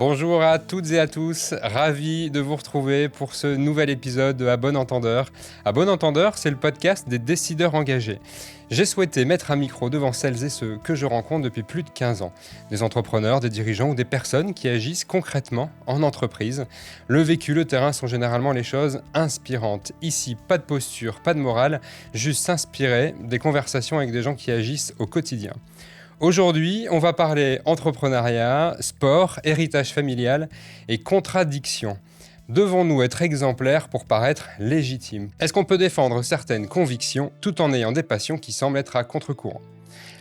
Bonjour à toutes et à tous, ravi de vous retrouver pour ce nouvel épisode de À Bon Entendeur. À Bon Entendeur, c'est le podcast des décideurs engagés. J'ai souhaité mettre un micro devant celles et ceux que je rencontre depuis plus de 15 ans. Des entrepreneurs, des dirigeants ou des personnes qui agissent concrètement en entreprise. Le vécu, le terrain sont généralement les choses inspirantes. Ici, pas de posture, pas de morale, juste s'inspirer des conversations avec des gens qui agissent au quotidien. Aujourd'hui, on va parler entrepreneuriat, sport, héritage familial et contradiction. Devons-nous être exemplaires pour paraître légitimes ? Est-ce qu'on peut défendre certaines convictions tout en ayant des passions qui semblent être à contre-courant ?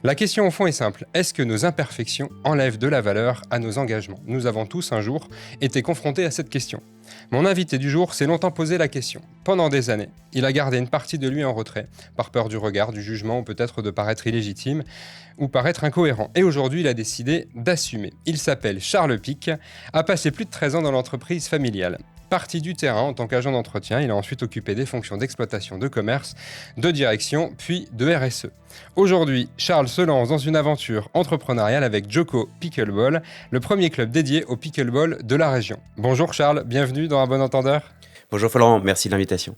La question au fond est simple, est-ce que nos imperfections enlèvent de la valeur à nos engagements ? Nous avons tous un jour été confrontés à cette question. Mon invité du jour s'est longtemps posé la question. Pendant des années, il a gardé une partie de lui en retrait, par peur du regard, du jugement ou peut-être de paraître illégitime ou paraître incohérent. Et aujourd'hui, il a décidé d'assumer. Il s'appelle Charles Pic, a passé plus de 13 ans dans l'entreprise familiale. Parti du terrain en tant qu'agent d'entretien, il a ensuite occupé des fonctions d'exploitation, de commerce, de direction, puis de RSE. Aujourd'hui, Charles se lance dans une aventure entrepreneuriale avec Joko Pickleball, le premier club dédié au pickleball de la région. Bonjour Charles, bienvenue dans Un Bon Entendeur. Bonjour Florent, merci de l'invitation.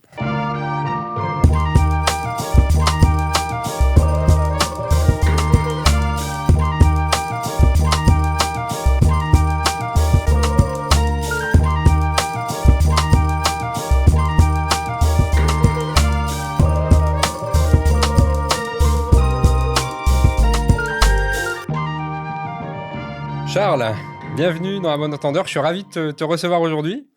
Charles, bienvenue dans Un Bon Entendeur, je suis ravi de te recevoir aujourd'hui.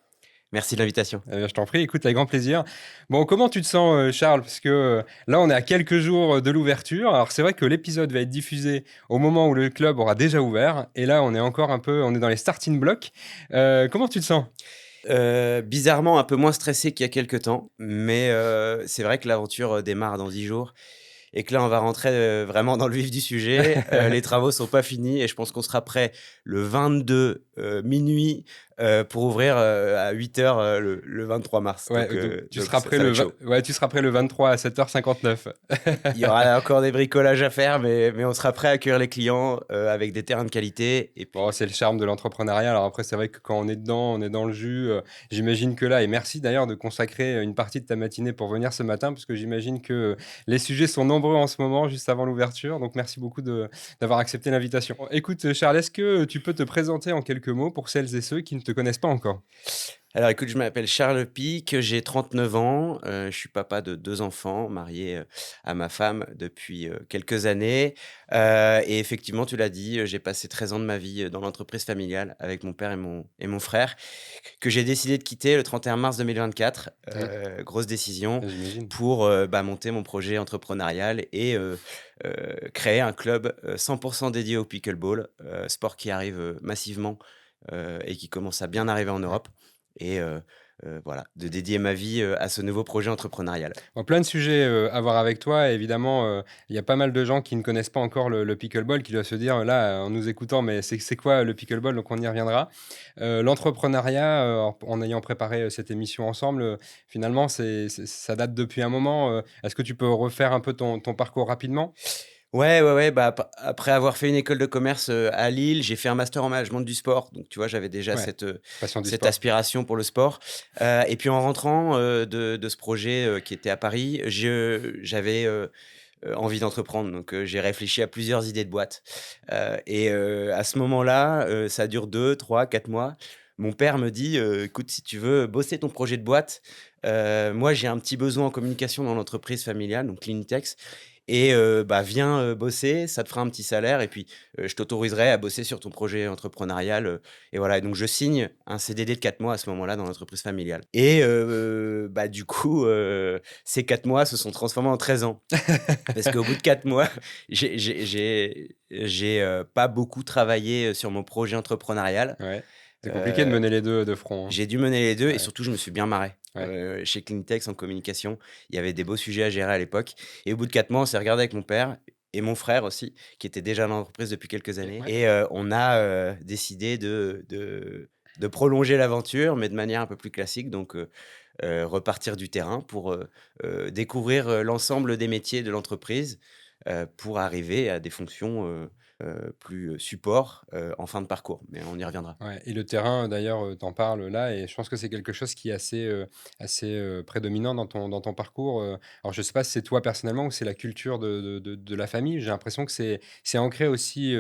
Merci de l'invitation. Je t'en prie, écoute, avec grand plaisir. Bon, comment tu te sens, Charles ? Parce que là, on est à quelques jours de l'ouverture. Alors, c'est vrai que l'épisode va être diffusé au moment où le club aura déjà ouvert. Et là, on est encore on est dans les starting blocks. Comment tu te sens ? Bizarrement, un peu moins stressé qu'il y a quelques temps. Mais c'est vrai que l'aventure démarre dans 10 jours. Et que là, on va rentrer vraiment dans le vif du sujet. Les travaux sont pas finis et je pense qu'on sera prêt le 22 minuit pour ouvrir à 8h le 23 mars. Ouais, donc tu seras prêt tu seras prêt le 23 à 7h59. Il y aura encore des bricolages à faire, mais on sera prêt à accueillir les clients avec des terrains de qualité. Et puis... Bon, c'est le charme de l'entrepreneuriat. Alors après, c'est vrai que quand on est dedans, on est dans le jus. J'imagine que là, et merci d'ailleurs de consacrer une partie de ta matinée pour venir ce matin, parce que j'imagine que les sujets sont nombreux en ce moment, juste avant l'ouverture. Donc merci beaucoup d'avoir accepté l'invitation. Bon, écoute, Charles, est-ce que tu peux te présenter en quelques mots pour celles et ceux qui ne te connaissent pas encore ? Alors écoute, je m'appelle Charles Pic, j'ai 39 ans, je suis papa de 2 enfants, marié à ma femme depuis quelques années. Et effectivement, tu l'as dit, j'ai passé 13 ans de ma vie dans l'entreprise familiale avec mon père et mon frère, que j'ai décidé de quitter le 31 mars 2024. Grosse décision J'imagine. pour monter mon projet entrepreneurial et créer un club 100% dédié au pickleball, sport qui arrive massivement et qui commence à bien arriver en Europe. Et voilà, de dédier ma vie à ce nouveau projet entrepreneurial. Bon, plein de sujets à voir avec toi. Évidemment, il y a pas mal de gens qui ne connaissent pas encore le pickleball, qui doivent se dire, là, en nous écoutant, mais c'est quoi le pickleball ? Donc, on y reviendra. L'entrepreneuriat, en ayant préparé cette émission ensemble, finalement, ça date depuis un moment. Est-ce que tu peux refaire un peu ton parcours rapidement ? Ouais. Bah, après avoir fait une école de commerce à Lille, j'ai fait un master en management du sport. Donc, tu vois, j'avais déjà Ouais, cette passion du sport. aspiration pour le sport. Et puis, en rentrant de ce projet qui était à Paris, j'avais envie d'entreprendre. Donc, j'ai réfléchi à plusieurs idées de boîte. Et à ce moment-là, ça dure 2, 3, 4 mois. Mon père me dit, écoute, si tu veux bosser ton projet de boîte, moi, j'ai un petit besoin en communication dans l'entreprise familiale, donc Clinitex. Et viens bosser, ça te fera un petit salaire et puis je t'autoriserai à bosser sur ton projet entrepreneurial. Et voilà, et donc je signe un CDD de 4 mois à ce moment-là dans l'entreprise familiale. Et du coup, ces 4 mois se sont transformés en 13 ans. Parce qu'au bout de 4 mois, j'ai pas beaucoup travaillé sur mon projet entrepreneurial. Ouais. C'est compliqué de mener les deux de front. J'ai dû mener les deux et Ouais. surtout, je me suis bien marré. Chez Clinitex en communication, il y avait des beaux sujets à gérer à l'époque. Et au bout de 4 mois, on s'est regardé avec mon père et mon frère aussi, qui était déjà dans l'entreprise depuis quelques années. Ouais. Et on a décidé de prolonger l'aventure, mais de manière un peu plus classique. Donc, repartir du terrain pour découvrir l'ensemble des métiers de l'entreprise pour arriver à des fonctions plus support en fin de parcours. Mais on y reviendra. Ouais, et le terrain, d'ailleurs, tu parles là et je pense que c'est quelque chose qui est assez, prédominant dans ton parcours, alors je sais pas si c'est toi personnellement ou c'est la culture de la famille? J'ai l'impression que c'est ancré aussi,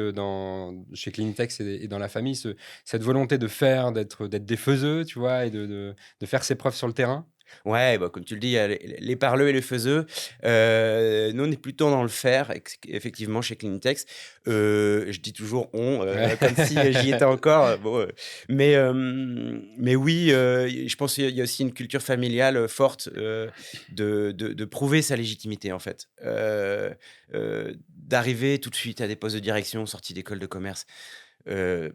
chez Clinitex et dans la famille, cette volonté de faire, d'être défeuseux, tu vois? Et de faire ses preuves sur le terrain? Ouais, bah, comme tu le dis, il y a les parleux et les faiseux. Nous, on est plutôt dans le faire, effectivement, chez Clinitex. Je dis toujours «on», Ouais. comme si j'y étais encore. Bon, mais oui, je pense qu'il y a aussi une culture familiale forte de prouver sa légitimité, en fait. D'arriver tout de suite à des postes de direction, sortis d'école de commerce. Euh,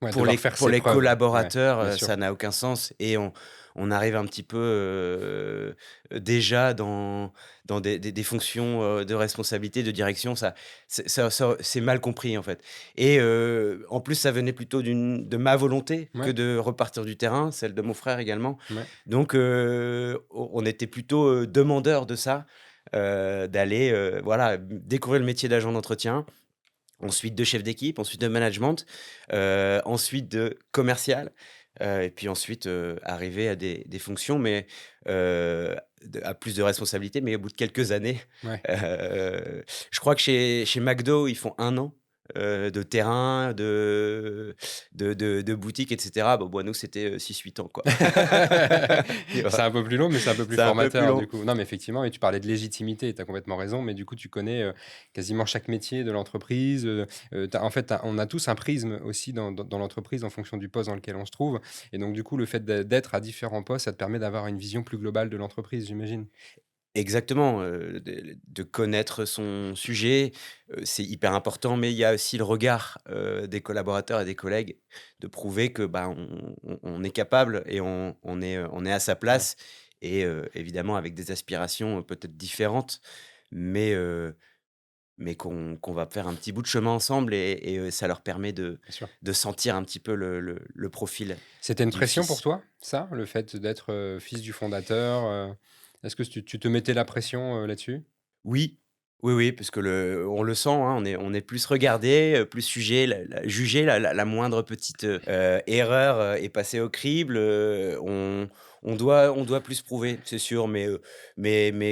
Ouais, pour devoir les faire pour ses les preuves. Ouais, collaborateurs, bien sûr. ça n'a aucun sens et on arrive un petit peu, déjà dans des fonctions, de responsabilité, de direction, c'est mal compris, en fait et en plus, ça venait plutôt de ma volonté que Ouais, de repartir du terrain, celle de mon frère également. ouais. Donc on était plutôt, demandeurs de ça, d'aller, voilà, découvrir le métier d'agent d'entretien. Ensuite de chef d'équipe, ensuite de management, ensuite de commercial, et puis ensuite, arriver à des fonctions, mais à plus de responsabilités, mais au bout de quelques années. Ouais. Je crois que chez McDo, ils font 1 an, de terrain, de boutique et cetera. Bon, bah, nous, c'était, 6-8 ans, quoi. Tu C'est vois? un peu plus long, mais c'est un peu plus C'est un peu plus formateur, du long. coup. Non, mais effectivement, et tu parlais de légitimité, tu as complètement raison, mais du coup, tu connais, quasiment chaque métier de l'entreprise, on a tous un prisme aussi dans l'entreprise en fonction du poste dans lequel on se trouve et donc du coup, le fait d'être à différents postes, ça te permet d'avoir une vision plus globale de l'entreprise, j'imagine? Exactement, de connaître son sujet, c'est hyper important, mais il y a aussi le regard, des collaborateurs et des collègues, de prouver que, bah, on est capable et on est à sa Ouais, place et évidemment avec des aspirations, peut-être différentes, mais mais qu'on va faire un petit bout de chemin ensemble et ça leur permet bien sûr. de sentir un petit peu le profil C'était une du pression pour fils. toi, ça, le fait d'être, fils du fondateur, Est-ce que tu te mettais la pression, là-dessus? Oui, oui, oui, parce que on le sent, hein, on est plus regardé, plus sujet, jugé, la moindre petite, erreur, est passée au crible, on doit plus prouver, c'est sûr, mais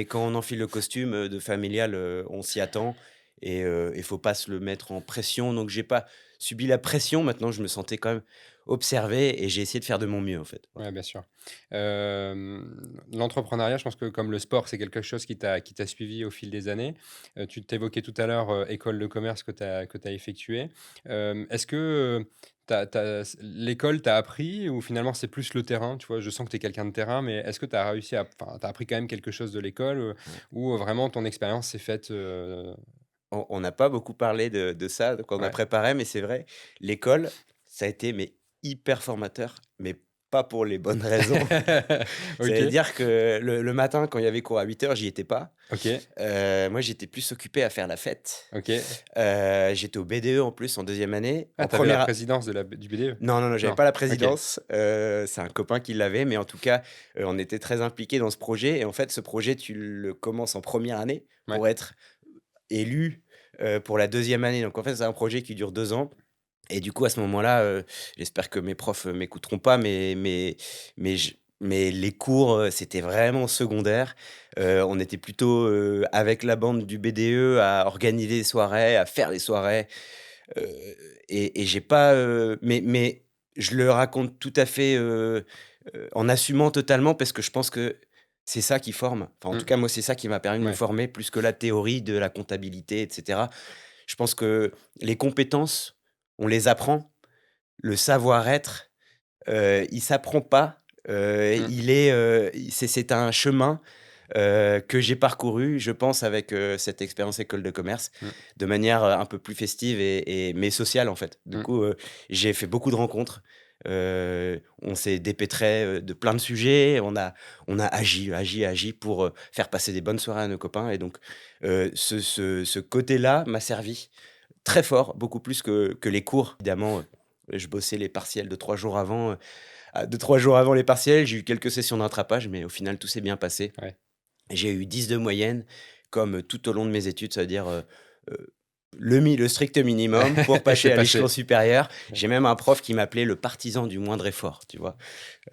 quand on enfile le costume, de familial, on s'y attend et il faut pas se le mettre en pression, donc j'ai pas subi la pression. Maintenant, je me sentais quand même observé et j'ai essayé de faire de mon mieux, en fait. Ouais, bien sûr. L'entrepreneuriat, je pense que comme le sport, c'est quelque chose qui t'a suivi au fil des années. Tu t'évoquais tout à l'heure, école de commerce que tu as effectuée. Est-ce que, l'école t'a appris ou finalement c'est plus le terrain? Tu vois, je sens que tu es quelqu'un de terrain, mais est-ce que tu as réussi tu appris quand même quelque chose de l'école, Ouais. ou vraiment ton expérience s'est faite, On n'a pas beaucoup parlé de ça quand on a ouais. préparé, mais c'est vrai, l'école, ça a été mais hyper formateur, mais pas pour les bonnes raisons. Ça veut OK, dire que le matin, quand il y avait cours à 8 heures, j'y étais pas. OK, Moi, j'étais plus occupé à faire la fête. OK. J'étais au BDE en plus en deuxième année. Ah, En tu avais la première, présidence du BDE? non, non, non, j'avais Non? pas la OK. présidence, c'est un copain qui l'avait, mais en tout cas, on était très impliqués dans ce projet et en fait, ce projet, tu le commences en première année Ouais. pour être élu, pour la deuxième année. Donc en fait, c'est un projet qui dure 2 ans et du coup, à ce moment-là, j'espère que mes profs, m'écouteront pas, mais les cours, c'était vraiment secondaire. On était plutôt, avec la bande du BDE à organiser des soirées, à faire des soirées, heu et j'ai pas, mais je le raconte tout à fait, en assumant totalement parce que je pense que c'est ça qui forme. Enfin, en tout Mmh. cas, moi, c'est ça qui m'a permis de me Ouais. former plus que la théorie de la comptabilité et cetera. Je pense que les compétences, on les apprend. Le savoir-être, il s'apprend pas, Mmh. c'est un chemin, que j'ai parcouru, je pense, avec, cette expérience école de commerce, Mmh. de manière, un peu plus festive mais sociale, en fait. Du Mmh. coup, j'ai fait beaucoup de rencontres, on s'est dépêtré, de plein de sujets, on a agi, agi, agi pour, faire passer des bonnes soirées à nos copains et donc, ce côté-là m'a servi très fort, beaucoup plus que les cours. Évidemment, je bossais les partiels de 3 jours avant, 2-3 jours avant les partiels, j'ai eu quelques sessions de rattrapage, mais au final, tout s'est bien passé. Ouais. J'ai eu 10 de moyenne, comme tout au long de mes études, ça veut dire, le strict minimum pour passer C'est à passé. l'échelon supérieur. J'ai même un prof qui m'appelait le partisan du moindre effort, tu vois.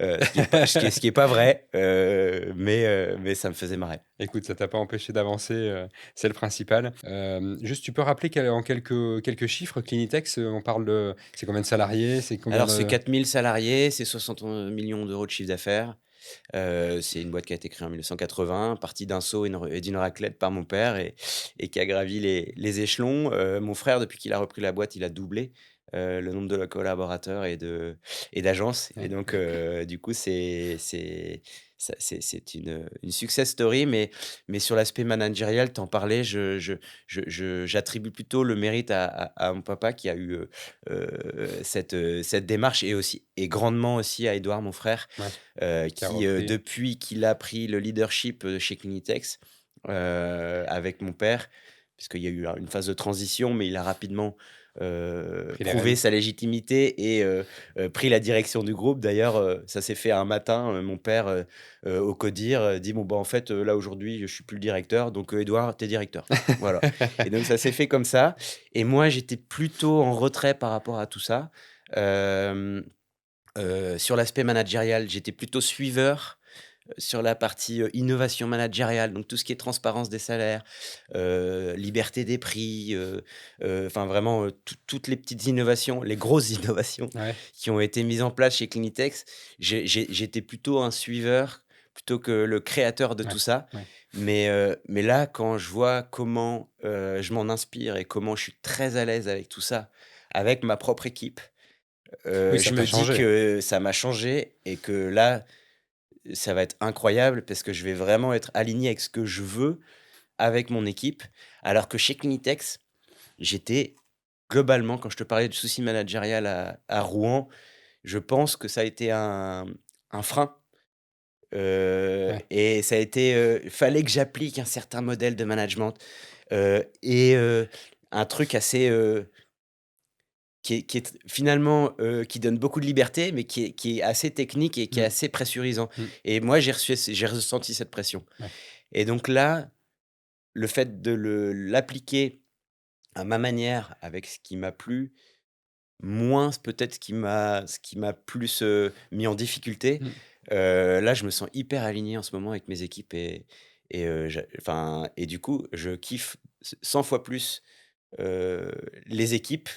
Ce qui est pas vrai, mais ça me faisait marrer. Écoute, ça t'a pas empêché d'avancer, c'est le principal. Juste, tu peux rappeler en quelques chiffres, Clinitex, on parle de... C'est combien de salariés? C'est combien Alors, c'est de... 4000 salariés, c'est 60 millions d'euros de chiffre d'affaires. C'est une boîte qui a été créée en 1980, partie d'un seau et d'une raclette par mon père et qui a gravi les échelons. Mon frère, depuis qu'il a repris la boîte, il a doublé le nombre de collaborateurs et d'agences. Et Ouais. donc, du coup, c'est une success story. Mais sur l'aspect managérial, t'en parlais, j'attribue plutôt le mérite à mon papa qui a eu cette démarche et grandement aussi à Édouard, mon frère, Ouais, qui a qui, repris. depuis qu'il a pris le leadership, chez Clinitex, avec mon père, puisqu'il y a eu une phase de transition, mais il a rapidement, Pris les prouvé rênes. sa légitimité et pris la direction du groupe. D'ailleurs, ça s'est fait un matin, mon père, au CODIR, dit: «Bon, bah, en fait, là, aujourd'hui, je suis plus le directeur, donc Édouard, tu es directeur». Voilà, et donc ça s'est fait comme ça et moi, j'étais plutôt en retrait par rapport à tout ça. Hem Sur l'aspect managérial, j'étais plutôt suiveur. Sur la partie, innovation managériale, donc tout ce qui est transparence des salaires, liberté des prix, enfin vraiment, toutes les petites innovations, les grosses innovations Ouais, qui ont été mises en place chez Clinitex, j'étais plutôt un suiveur plutôt que le créateur de ouais, tout ça. ouais. Mais là, quand je vois comment, je m'en inspire et comment je suis très à l'aise avec tout ça, avec ma propre équipe, Oui, ça je t'a me dis changé. que ça m'a changé et que là, ça va être incroyable parce que je vais vraiment être aligné avec ce que je veux avec mon équipe. Alors que chez Clinitex, j'étais globalement, quand je te parlais de soucis managérial à Rouen, je pense que ça a été un frein. Ouais. Et ça a été, fallait que j'applique un certain modèle de management, et un truc assez, qui est finalement, qui donne beaucoup de liberté, mais qui est assez technique et qui est Mmh, assez pressurisant. mmh, Et moi, j'ai ressenti cette pression. ouais. Et donc là, le fait de l'appliquer à ma manière, avec ce qui m'a plu, moins peut-être ce qui m'a plus, mis en difficulté, Mmh. là, je me sens hyper aligné en ce moment avec mes équipes et du coup, je kiffe 100 fois plus, les équipes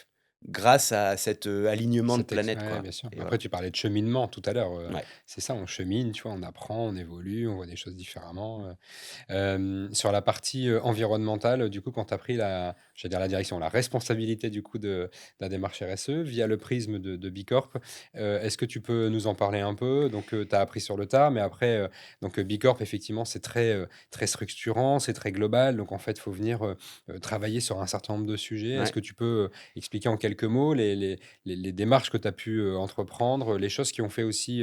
grâce à cet, alignement de planète, Ouais, quoi, bien sûr. et Après, voilà. tu parlais de cheminement tout à l'heure, Ouais. c'est ça, on chemine, tu vois? On apprend, on évolue, on voit des choses différemment, sur la partie, environnementale, du coup, quand tu as pris j'allais dire la direction, la responsabilité du coup de la démarche RSE via le prisme de Bicorp, est-ce que tu peux nous en parler un peu? Donc, tu as appris sur le tas, mais après, donc, Bicorp effectivement, c'est très structurant, c'est très global, donc en fait, il faut venir, travailler sur un certain nombre de sujets. Est-ce Ouais. que tu peux, expliquer en quelques mots les démarches que tu as pu, entreprendre, les choses qui ont fait aussi,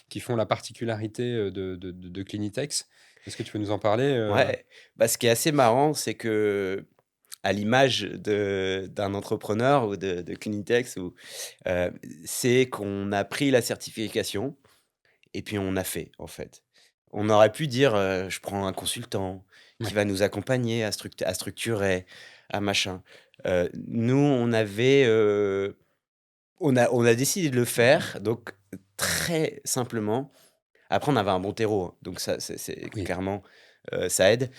qui font la particularité, de Clinitex? Est-ce que tu peux nous en parler, Ouais, bah, ce qui est assez marrant, c'est que à l'image d'un entrepreneur ou de Clinitex heu, c'est qu'on a pris la certification et puis on a fait, en fait. On aurait pu dire, «Je prends un consultant qui Ouais, va nous accompagner à structurer, à machin». Nous, on a décidé de le faire, donc très simplement. Après, on avait un bon terreau, hein, donc ça, c'est oui, clairement, ça aide.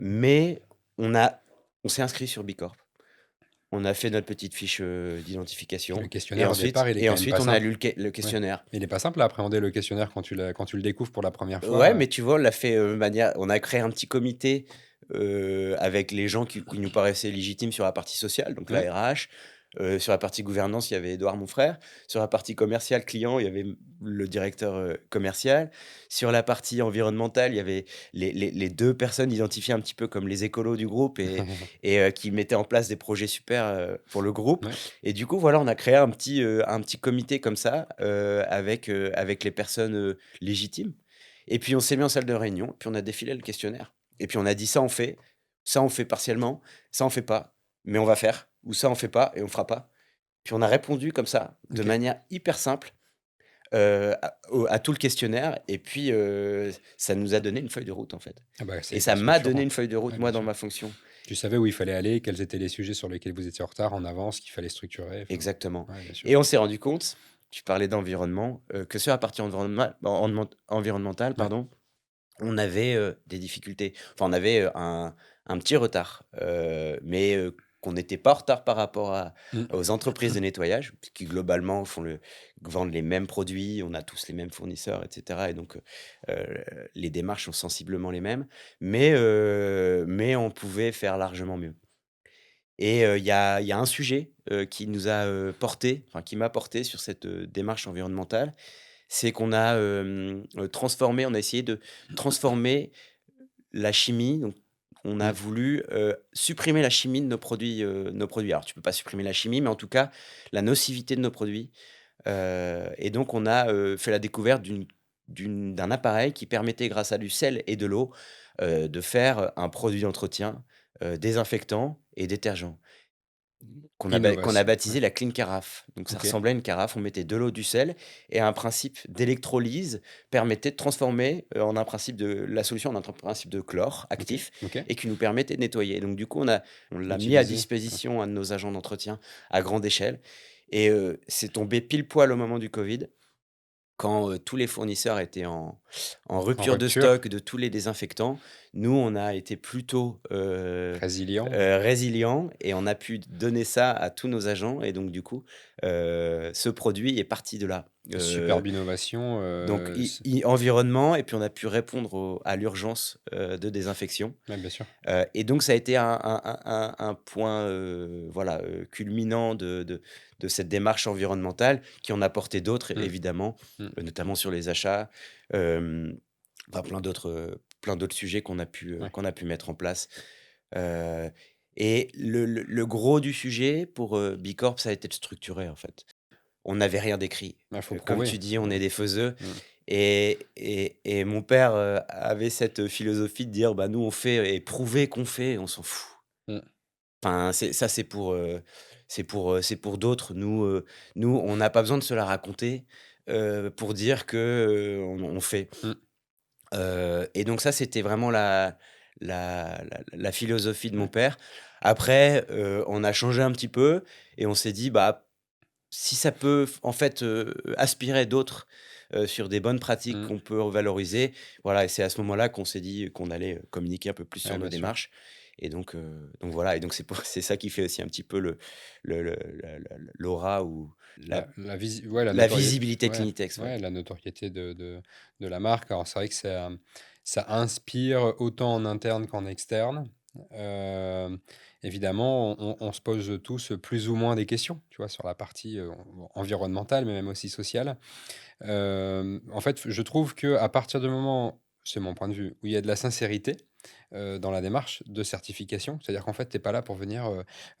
Mais on s'est inscrit sur Bicorp. On a fait notre petite fiche, puis le d'identification et questionnaire au départ, ensuite il est et quand même ensuite pas on a simple. lu le Ouais, questionnaire. il est pas simple à appréhender le questionnaire quand tu le découvres pour la première Ouais, fois, mais tu vois, on l'a fait, manière on a créé un petit comité, avec les gens qui nous paraissaient légitimes sur la partie sociale, donc la ouais, RH. Sur la partie gouvernance, il y avait Édouard, mon frère. Sur la partie commerciale client, il y avait le directeur, commercial. Sur la partie environnementale, il y avait les 2 personnes identifiées un petit peu comme les écolos du groupe et qui mettaient en place des projets super, pour le groupe. ouais, Et du coup, voilà, on a créé un petit comité comme ça, avec les personnes, légitimes. Et puis on s'est mis en salle de réunion, puis on a défilé le questionnaire. Et puis on a dit: ça on fait partiellement, ça on fait pas, mais on va faire» ou «Ça on fait pas et on fera pas». Puis on a répondu comme ça, de OK. manière hyper simple, à tout le questionnaire et puis, ça nous a donné une feuille de route, en fait. Ah bah, Et c'est hyper ça m'a donné structurant. une feuille de route, Ouais, moi, bien dans sûr. ma fonction. Tu savais où il fallait aller, quels étaient les sujets sur lesquels vous étiez en retard en avance, qu'il fallait structurer. Enfin, Exactement. ouais, bien sûr. Et on s'est rendu compte, tu parlais d'environnement, que sur la partie environnementale, Ouais. pardon, on avait, des difficultés. Enfin, on avait, un petit retard, mais qu'on n'était pas en retard par rapport Mm. aux entreprises de nettoyage, qui globalement vendent les mêmes produits, on a tous les mêmes fournisseurs et cetera et donc les démarches sont sensiblement les mêmes, mais on pouvait faire largement mieux. Et il y a un sujet, qui nous a, portés, enfin qui m'a porté sur cette, démarche environnementale, c'est qu'on a, on a essayé de transformer la chimie. Donc on a Mm. voulu, supprimer la chimie de nos produits. Alors tu peux pas supprimer la chimie, mais en tout cas la nocivité de nos produits, et donc on a, fait la découverte d'un appareil qui permettait grâce à du sel et de l'eau, de faire un produit d'entretien, désinfectant et détergent. Qu'on a Innovation. Ouais. baptisé la Clean Carafe. Donc ça Ok. ressemblait à une carafe, on mettait de l'eau, du sel et un principe d'électrolyse permettait de transformer, en un principe de la solution en un principe de chlore Ok. actif Ok. et qui nous permettait de nettoyer. Donc du coup, on l'a mis à Utiliser. Ouais. disposition à nos agents d'entretien à grande échelle et c'est tombé pile poil au moment du covid quand, tous les fournisseurs étaient en En rupture de rupture. stock de tous les désinfectants. Nous, on a été plutôt, Résilient. résilients et on a pu donner ça à tous nos agents et donc du coup, ce produit est parti de là. Superbe innovation. Donc environnement et puis on a pu répondre à l'urgence, de désinfection. Ouais, bien sûr. Et donc ça a été un point, voilà, culminant de cette démarche environnementale qui en a porté d'autres Mm. évidemment, Mm. notamment sur les achats, hem, enfin plein d'autres sujets Ouais. qu'on a pu mettre en place. Heu et le gros du sujet pour, Bicorp, ça a été de structurer, en fait. On n'avait rien d'écrit. Il faut Comme prouver. tu dis, on est des faiseux Mm. et mon père, avait cette philosophie de dire: «Bah, nous, on fait et prouver qu'on fait, on s'en fout». Mm. Enfin, c'est pour d'autres. Nous, on n'a pas besoin de se la raconter, pour dire que, on fait. Mm. Et donc ça, c'était vraiment la philosophie de mon Ouais. père. Après, on a changé un petit peu et on s'est dit: «Bah, si ça peut en fait, aspirer d'autres, sur des bonnes pratiques Mm. qu'on peut valoriser, voilà et c'est à ce moment-là qu'on s'est dit qu'on allait, communiquer un peu plus sur Ouais, nos bien sûr. démarches et donc voilà et donc c'est ça qui fait aussi un petit peu l'aura ou la Ouais, la visibilité ouais, Clinitex, ouais. ouais, la notoriété de la marque. Alors, c'est vrai que ça inspire autant en interne qu'en externe. Euh, Évidemment, on se pose tous plus ou moins des questions, tu vois, sur la partie environnementale, mais même aussi sociale. En fait, je trouve que à partir du moment, c'est mon point de vue, où il y a de la sincérité, dans la démarche de certification, c'est-à-dire qu'en fait, tu es pas là pour venir,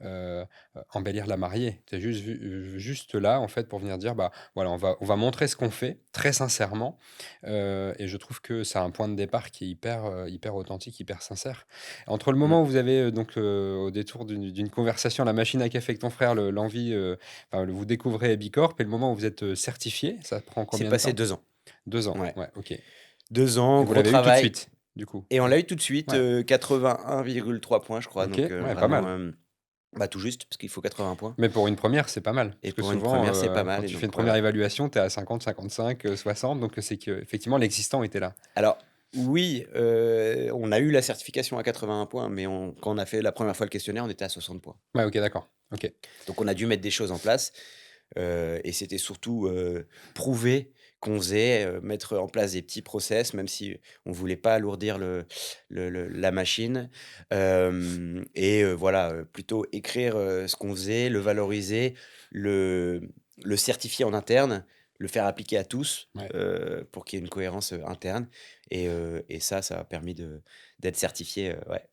heu, embellir la mariée. Tu es juste là, en fait, pour venir dire: «Bah, voilà, on va montrer ce qu'on fait, très sincèrement», et je trouve que c'est un point de départ qui est hyper authentique, hyper sincère. Entre le Mmh. moment où vous avez, donc, au détour d'une conversation à la machine à café avec ton frère, l'envie, enfin, vous découvrez Bicorp et le moment où vous êtes, certifié, ça prend C'est combien de passé temps? 2 ans. 2 ans, Ouais. ouais, OK. 2 ans, Et vous gros l'avez eu tout de travail suite, du coup? et on Ouais. l'a eu tout de suite, Ouais. 81,3 points, je crois, OK, donc ouais, pas vraiment, mal. bah, tout juste, parce qu'il faut 80 points Mais pour une première, c'est pas mal. et Parce que pour une souvent, première, c'est pas quand mal et tu fais une donc ouais, première ouais. évaluation, tu es à 50, 55, 60, donc c'est qu'effectivement l'existant était là. Alors oui, on a eu la certification à 81 points, mais quand on a fait la première fois le questionnaire, on était à 60 points. Ouais, OK, d'accord. OK. Donc on a dû mettre des choses en place, et c'était surtout, prouver qu'on faisait, mettre en place des petits process, même si on voulait pas alourdir la machine, et voilà, plutôt écrire, ce qu'on faisait, le valoriser, le le certifier en interne, le faire appliquer à tous, Ouais. pour qu'il y ait une cohérence, interne et ça a permis d'être certifié, ouais.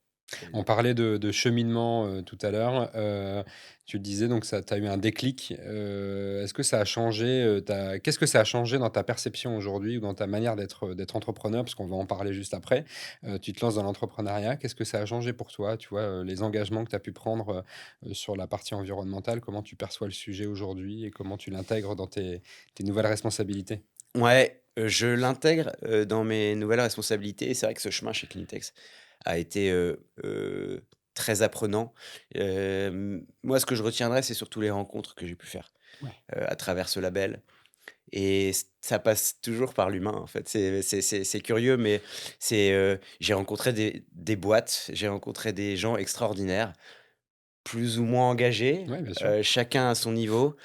On parlait de cheminement, tout à l'heure. Tu le disais, donc ça tu as eu un déclic. Est-ce que ça a changé, ta qu'est-ce que ça a changé dans ta perception aujourd'hui ou dans ta manière d'être entrepreneur? Parce qu'on va en parler juste après. Tu te lances dans l'entrepreneuriat. Qu'est-ce que ça a changé pour toi? Tu vois, les engagements que tu as pu prendre, sur la partie environnementale, comment tu perçois le sujet aujourd'hui et comment tu l'intègres dans tes nouvelles responsabilités? Ouais, je l'intègre, dans mes nouvelles responsabilités et c'est vrai que ce chemin chez Clinitex a été, très apprenant. Moi, ce que je retiendrai, c'est surtout les rencontres que j'ai pu faire, Ouais. à travers ce label et ça passe toujours par l'humain, en fait. C'est curieux, mais j'ai rencontré des boîtes, j'ai rencontré des gens extraordinaires, plus ou moins engagés, Ouais, bien sûr. chacun à son niveau,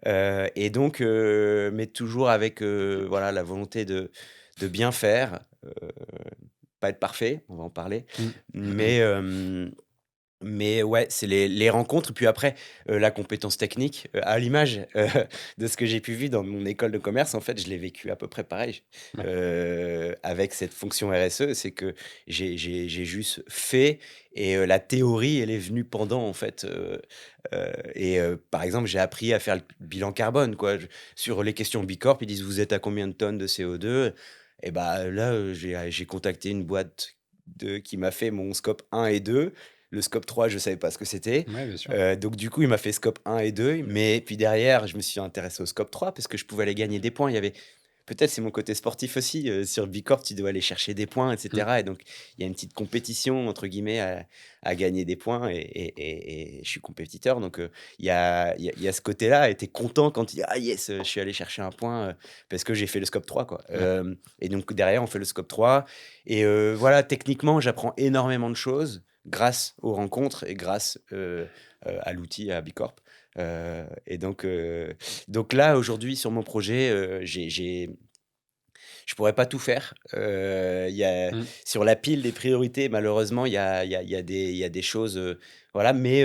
et donc mais toujours avec, voilà, la volonté de bien faire, pas être parfait, on va en parler, Mmh. Mmh mh. mais mais ouais, c'est les rencontres, puis après, la compétence technique, à l'image, de ce que j'ai pu vivre dans mon école de commerce, en fait, je l'ai vécu à peu près pareil. Ouais. Avec cette fonction RSE, c'est que j'ai juste fait et la théorie, elle est venue pendant, en fait, et par exemple, j'ai appris à faire le bilan carbone, quoi. Sur les questions Bicorp, ils disent: «Vous êtes à combien de tonnes de CO2?» Et bah, là, j'ai contacté une boîte qui m'a fait mon scope 1 et 2. Le scope 3, je savais pas ce que c'était. Ouais, bien sûr. Donc du coup, il m'a fait scope 1 et 2. Mais puis derrière, je me suis intéressé au scope 3 parce que je pouvais aller gagner des points. Il y avait peut-être c'est mon côté sportif aussi, sur Bicorp, tu dois aller chercher des points et Mmh. cetera et donc il y a une petite «compétition» entre guillemets à gagner des points et je suis compétiteur donc il y a ce côté-là et tu es content quand tu dis: «Ah yes, je suis allé chercher un point, parce que j'ai fait le scope 3 quoi». Ouais. Et donc derrière, on fait le scope 3 et voilà, techniquement, j'apprends énormément de choses grâce aux rencontres et grâce, à l'outil, à Bicorp. Et donc là, aujourd'hui, sur mon projet, je pourrais pas tout faire. Il y a Mmh. sur la pile des priorités, malheureusement, il y a des choses, voilà, mais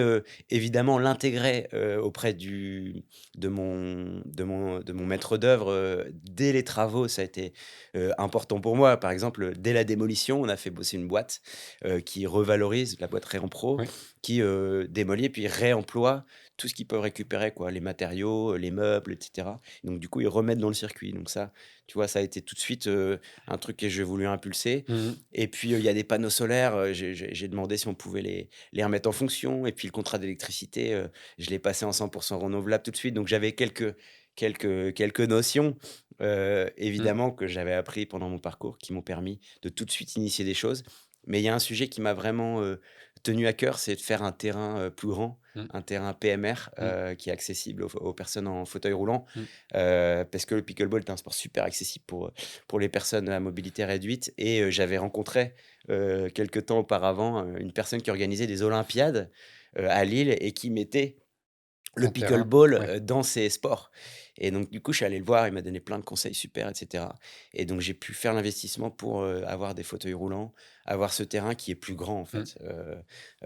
évidemment l'intégrer, auprès de mon maître d'œuvre, dès les travaux, ça a été, important pour moi. Par exemple, dès la démolition, on a fait bosser une boîte, qui revalorise, la boîte Réempro, Oui. qui, démolit et puis réemploie tout ce qu'ils peuvent récupérer, quoi, les matériaux, les meubles et cetera. Donc du coup, ils remettent dans le circuit. Donc ça, tu vois, ça a été tout de suite, un truc que j'ai voulu impulser Mmh mh. et puis, il y a des panneaux solaires, j'ai demandé si on pouvait les remettre en fonction et puis le contrat d'électricité, je l'ai passé en 100 renouvelable tout de suite. Donc j'avais quelques notions, Mmh. évidemment que j'avais appris pendant mon parcours qui m'ont permis de tout de suite initier des choses. Mais il y a un sujet qui m'a vraiment, tenu à cœur, c'est de faire un terrain, plus grand, Mmh. un terrain PMR, Mmh. qui est accessible aux personnes en fauteuil roulant. Mmh. Parce que le pickleball est un sport super accessible pour les personnes à mobilité réduite et j'avais rencontré, quelque temps auparavant, une personne qui organisait des olympiades, à Lille et qui mettait le Un terrain. pickleball, Ouais. dans ses sports et donc du coup, je suis allé le voir, il m'a donné plein de conseils super et cetera et donc j'ai pu faire l'investissement pour, avoir des fauteuils roulants, avoir ce terrain qui est plus grand en Mmh.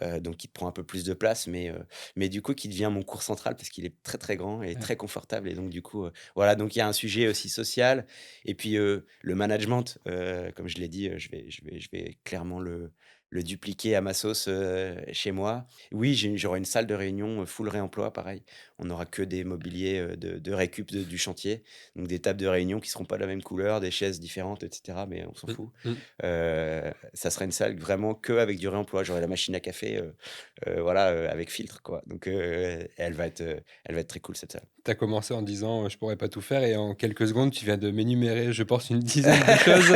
fait, donc qui prend un peu plus de place mais du coup qui devient mon cours central parce qu'il est très, très grand et Ouais. très confortable et donc du coup, voilà, donc il y a un sujet aussi social et puis, le management, comme je l'ai dit, je vais clairement le dupliquer à ma sauce, chez moi. Oui, j'aurai une salle de réunion, full réemploi, pareil. On n'aura que des mobiliers, de récup du chantier, donc des tables de réunion qui seront pas de la même couleur, des chaises différentes et cetera, mais on s'en Mmh. fout. Mmh. Ça sera une salle vraiment que avec du réemploi. J'aurai la machine à café, voilà, avec filtre, quoi, donc elle va être très cool cette salle. Tu as commencé en disant, «Je pourrais pas tout faire» et en quelques secondes, tu viens de m'énumérer, je pense, une dizaine de choses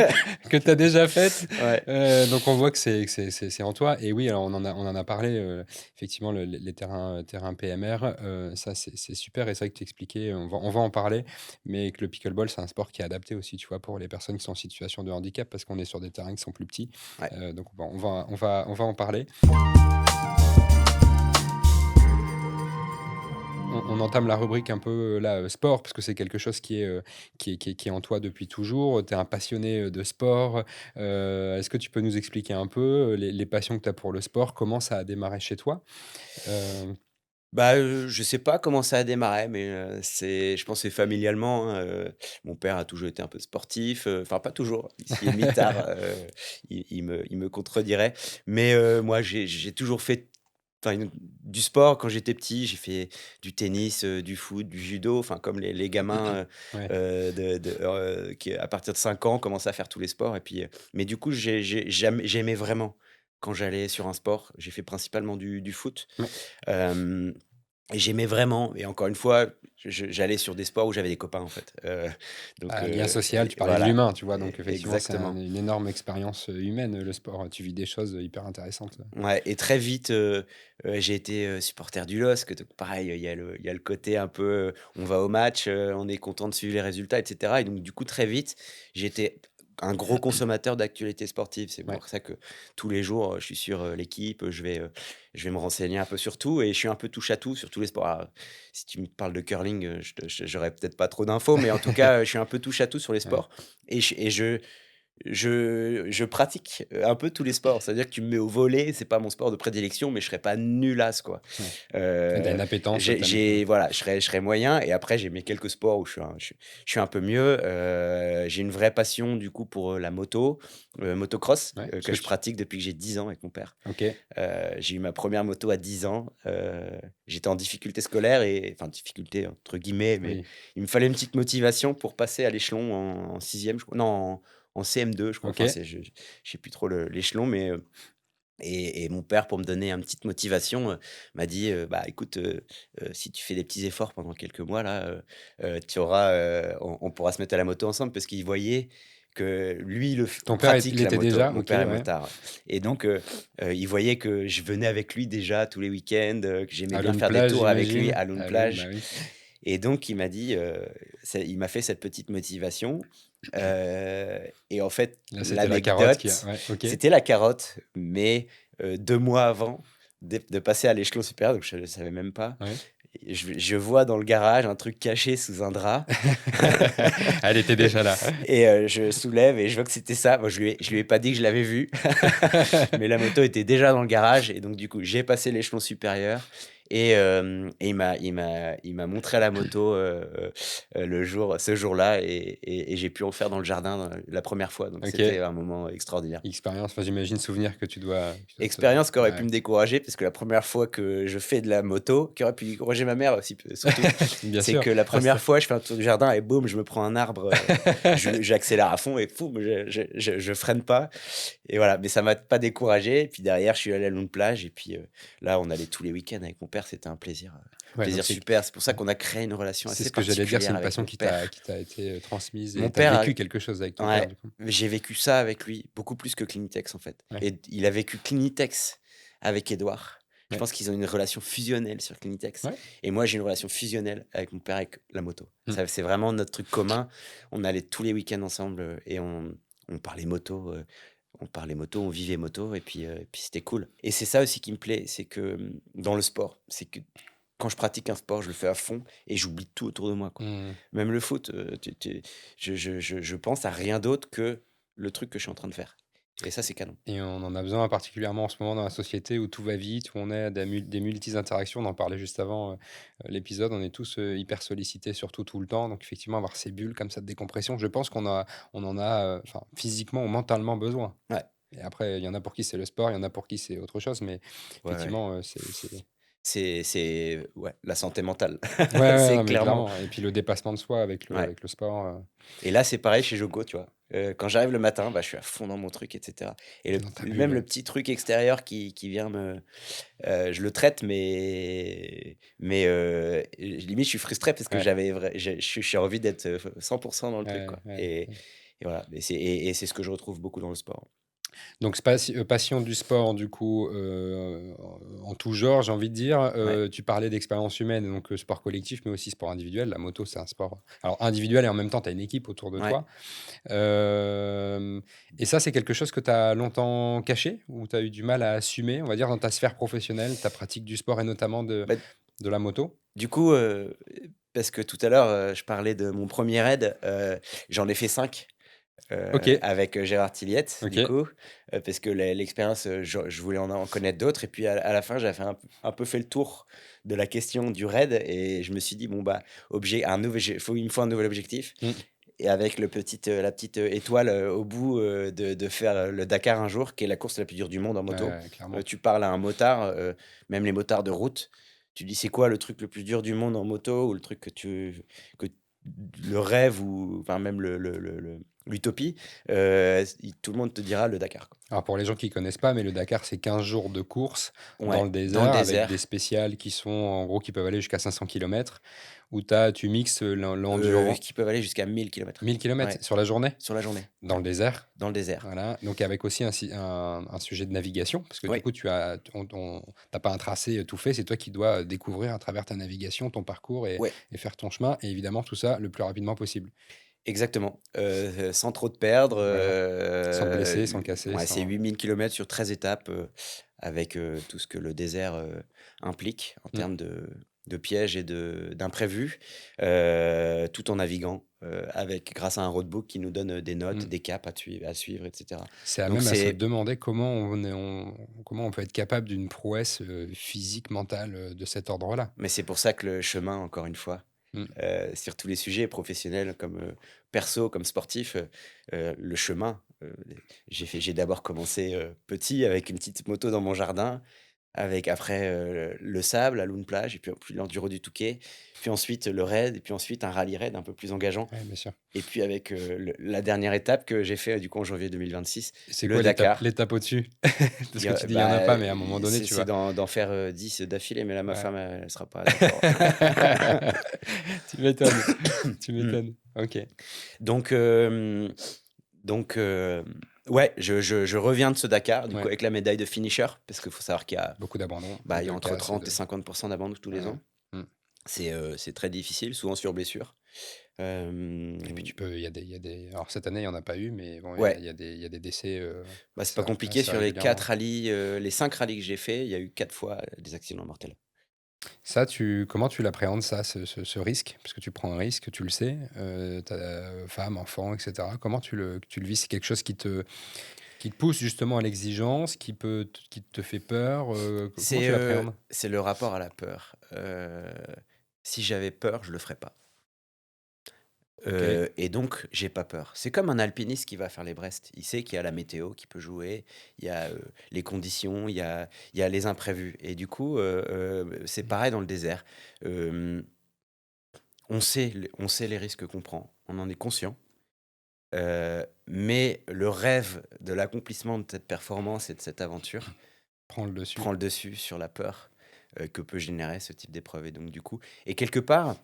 que tu as déjà faites. Ouais. Donc on voit que c'est en toi et oui, alors on en a parlé, effectivement, les terrains PMR, ça c'est super et c'est vrai que tu expliquais, on va en parler, mais que le pickleball, c'est un sport qui est adapté aussi, tu vois, pour les personnes qui sont en situation de handicap parce qu'on est sur des terrains qui sont plus petits. Ouais. Donc on va en parler. On entame la rubrique un peu, là, sport, parce que c'est quelque chose qui est en toi depuis toujours. Tu es un passionné, de sport. Est-ce que tu peux nous expliquer un peu, les passions que tu as pour le sport? Comment ça a démarré chez toi? Heu, Bah, je sais pas comment ça a démarré, mais je pense que c'est familialement, hein, mon père a toujours été un peu sportif, enfin pas toujours, il s'y est mis tard, il me contredirait. Mais moi j'ai toujours fait enfin du sport quand j'étais petit, j'ai fait du tennis, du foot, du judo, enfin comme les gamins, ouais, qui à partir de 5 ans commencent à faire tous les sports et puis, mais du coup j'aimais vraiment quand j'allais sur un sport. J'ai fait principalement du foot. ouais. Hem Et j'aimais vraiment et encore une fois, j'allais sur des sports où j'avais des copains, en fait, donc Lien social, tu et parlais de voilà, l'humain, tu vois? Donc effectivement, c'est exactement. une énorme expérience, humaine, le sport. Tu vis des choses, hyper intéressantes. Ouais et très vite, j'ai été, supporter du LOSC, donc pareil, il y a le côté un peu, on va au match, on est content de suivre les résultats et cetera et donc du coup, très vite, j'étais un gros consommateur d'actualités sportives. C'est Ouais, pour ça que tous les jours, je suis sur, l'équipe, je vais me renseigner un peu sur tout et je suis un peu touche à tout sur tous les sports. Alors, si tu me parles de curling, j'aurais peut-être pas trop d'infos, mais en tout cas, je suis un peu touche à tout sur les ouais. sports et je pratique, un peu tous les sports. C'est-à-dire que tu me mets au volley, c'est pas mon sport de prédilection, mais je serais pas nulasse, quoi. Ouais. Tu as Heu, une appétence, j'ai tu aimes, j'ai voilà, je serais moyen et après j'ai mes quelques sports où je suis un peu mieux. J'ai une vraie passion du coup pour, la moto, motocross, ouais, parce que que je tu pratique depuis que j'ai 10 ans avec mon père. OK. J'ai eu ma première moto à 10 ans, j'étais en difficulté scolaire et enfin «difficulté» entre guillemets, mais Oui. il me fallait une petite motivation pour passer à l'échelon en 6e je crois, non en CM2 je crois, enfin OK. c'est je sais plus trop l'échelon mais et mon père pour me donner une petite motivation, m'a dit, «Bah écoute, si tu fais des petits efforts pendant quelques mois là, tu auras, on pourra se mettre à la moto ensemble» parce qu'il voyait que lui le Ton père, il pratique la était moto. déjà? Mon OK, père est ouais. motard, ouais et donc il voyait que je venais avec lui déjà tous les week-ends, que j'aimais À bien Lune faire des Plage, tours avec lui j'imagine? à Lune À Lune, bah Plage oui. et donc il m'a dit, il m'a fait cette petite motivation, et en fait, Là, c'était la carotte qui a l'anecdote, ouais, OK. c'était la carotte, mais 2 mois avant de passer à l'échelon supérieur, donc je ne savais même pas, Ouais. et je vois dans le garage un truc caché sous un drap Elle était déjà là. et je soulève et je vois que c'était ça. Moi, je lui ai pas dit que je l'avais vu, mais la moto était déjà dans le garage et donc du coup, j'ai passé l'échelon supérieur et il m'a montré la moto, ce jour-là et j'ai pu en faire dans le jardin, la première fois, donc c'était OK. un moment extraordinaire. Expérience, enfin, j'imagine souvenir que tu dois te Expérience qui aurait pu ouais, me décourager parce que la première fois que je fais de la moto, qui aurait pu décourager ma mère aussi, surtout, bien c'est sûr. que la Ah ça première fois, je fais un tour du jardin et boum, je me prends un arbre, j'accélère à fond et poum, je freine pas et voilà, mais ça m'a pas découragé et puis derrière, je suis allé à Lune Plage et puis, là, on allait tous les week-ends avec mon père, c'était un plaisir, ouais, donc plaisir c'est super. C'est pour ça ouais, qu'on a créé une relation c'est assez ce que j'allais dire, c'est particulière une avec passion mon père. qui t'a été, transmise Mon et tu as père a vécu quelque chose avec ton père, Ouais, du coup? j'ai vécu ça avec lui, beaucoup plus que Clinitex, en fait Ouais, et il a vécu Clinitex avec Édouard. Je ouais, pense qu'ils ont une relation fusionnelle sur Clinitex ouais. et moi, j'ai une relation fusionnelle avec mon père, avec la moto. Mmh. Ça, c'est vraiment notre truc commun. On allait tous les week-ends ensemble, et on parlait moto, on vivait moto et puis c'était cool et c'est ça aussi qui me plaît, c'est que, dans le sport, c'est que quand je pratique un sport, je le fais à fond et j'oublie tout autour de moi, quoi. Mmh. Même le foot, je pense à rien d'autre que le truc que je suis en train de faire et ça, c'est canon. Et on en a besoin particulièrement en ce moment dans la société où tout va vite, où on est des multi-interactions. On en parlait juste avant l'épisode. On est tous hyper sollicités, surtout tout le temps. Donc, effectivement, avoir ces bulles comme ça de décompression, je pense on en a enfin, physiquement ou mentalement besoin. Ouais, Et après, il y en a pour qui c'est le sport, il y en a pour qui c'est autre chose. Mais ouais, ouais. effectivement, C'est ouais, la santé mentale. ouais, ouais, C'est non, mais clairement clairement. Et puis le dépassement de soi ouais avec le sport, et là, c'est pareil chez Jogo, tu vois? Quand j'arrive le matin, bah, je suis à fond dans mon truc et cetera et t'es dans ta bulle. même le Ouais. petit truc extérieur qui vient je le traite mais limite, je suis frustré parce que Ouais, j'ai envie d'être, 100 dans le truc, ouais, quoi ouais. et voilà, mais c'est ce que je retrouve beaucoup dans le sport. Donc passion du sport du coup, en tout genre, j'ai envie de dire. Ouais, Tu parlais d'expérience humaine, donc sport collectif, mais aussi sport individuel. La moto, c'est un sport, alors individuel et en même temps, tu as une équipe autour de ouais. toi. Hem Et ça, c'est quelque chose que tu as longtemps caché ou tu as eu du mal à assumer, on va dire, dans ta sphère professionnelle, ta pratique du sport et notamment Bah, de la moto? du coup, parce que tout à l'heure, je parlais de mon premier raid, j'en ai fait 5. OK, Avec, Gérard Tilliette, du OK. coup, parce que l'expérience, je voulais en connaître d'autres et puis à la fin, j'avais un peu fait le tour de la question du raid et je me suis dit: «Bon, bah, il me faut un nouvel objectif» Mmh. et avec la petite, étoile, au bout, de faire, le Dakar un jour, qui est la course la plus dure du monde en Ouais, moto. ouais, clairement. Tu parles à un motard, même les motards de route, tu dis: «C'est quoi le truc le plus dur du monde en moto?» ou le truc que le rêve ou enfin même l'utopie, tout le monde te dira le Dakar, quoi. Alors pour les gens qui connaissent pas, mais le Dakar, c'est 15 jours de course dans Ouais, le dans le désert avec des désert, spéciales qui sont en gros qui peuvent aller jusqu'à 500 kilomètres où tu mixes qui peuvent aller jusqu'à 1000 kilomètres. 1000 kilomètres Ouais, sur la journée sur la journée, dans ouais, le désert. dans le désert. Voilà, donc avec aussi un sujet de navigation, parce que du Oui, coup, t'as pas un tracé tout fait, c'est toi qui dois découvrir à travers ta navigation ton parcours ouais, et faire ton chemin, et évidemment tout ça le plus rapidement possible. exactement. Sans trop te perdre. Voilà, sans te blesser, sans te casser, Ouais, c'est sans... 8000 kilomètres sur 13 étapes, avec tout ce que le désert implique en Mm. termes de pièges et d'imprévus, tout en naviguant, grâce à un roadbook qui nous donne des notes, Mm. des caps à suivre, etc. C'est Donc même à se c'est demander comment on peut être capable d'une prouesse physique, mentale de cet ordre-là. Mais c'est pour ça que le chemin, encore une fois, Mm. sur tous les sujets, professionnels comme perso, comme sportif, le chemin, j'ai d'abord commencé petit avec une petite moto dans mon jardin, avec après le sable à Loon Plage, et puis l'enduro du Touquet, puis ensuite le raid, et puis ensuite un rallye raid un peu plus engageant. Ouais, bien sûr. Et puis avec la dernière étape que j'ai fait du coup en janvier 2026, Et c'est le quoi Dakar. l'étape au-dessus? Parce Il y que a- tu dis il y en a bah, pas, mais à un moment donné, tu c'est vois. d'en faire 10 d'affilée, mais là ma Ouais. femme elle sera pas d'accord. Tu m'étonnes. Tu Mm. m'étonnes. Ok. Donc, donc ouais, je reviens de ce Dakar, du coup, Ouais. avec la médaille de finisher, parce qu'il faut savoir qu'il y a, Beaucoup d'abandon, il y a de entre casse, 30 et 50% d'abandon tous les ouais. ans. Mm. C'est très difficile, souvent sur blessure. Et puis il y a des. Alors cette année, il n'y en a pas eu, mais bon, Ouais, il y a des décès bah, c'est pas compliqué. assez Sur les 4 régulièrement. rallyes, les 5 rallyes que j'ai fait, il y a eu 4 fois des accidents mortels. Ça, comment tu l'appréhendes, ça, ce risque? Parce que tu prends un risque, tu le sais, ta femme, enfant, etc. Comment tu le vis? C'est quelque chose qui te pousse justement à l'exigence, qui te fait peur? Comment tu l'appréhendes? C'est le rapport à la peur. Si j'avais peur, je le ferais pas. Ok. Et donc j'ai pas peur. C'est comme un alpiniste qui va faire l'Everest. Il sait qu'il y a la météo qui peut jouer, il y a, les conditions, il y a les imprévus, et du coup, c'est pareil dans le désert. Hem, on sait les risques qu'on prend, on en est conscient, mais le rêve de l'accomplissement de cette performance et de cette aventure Prends le dessus. prend le dessus sur la peur, que peut générer ce type d'épreuve, et donc du coup, et quelque part,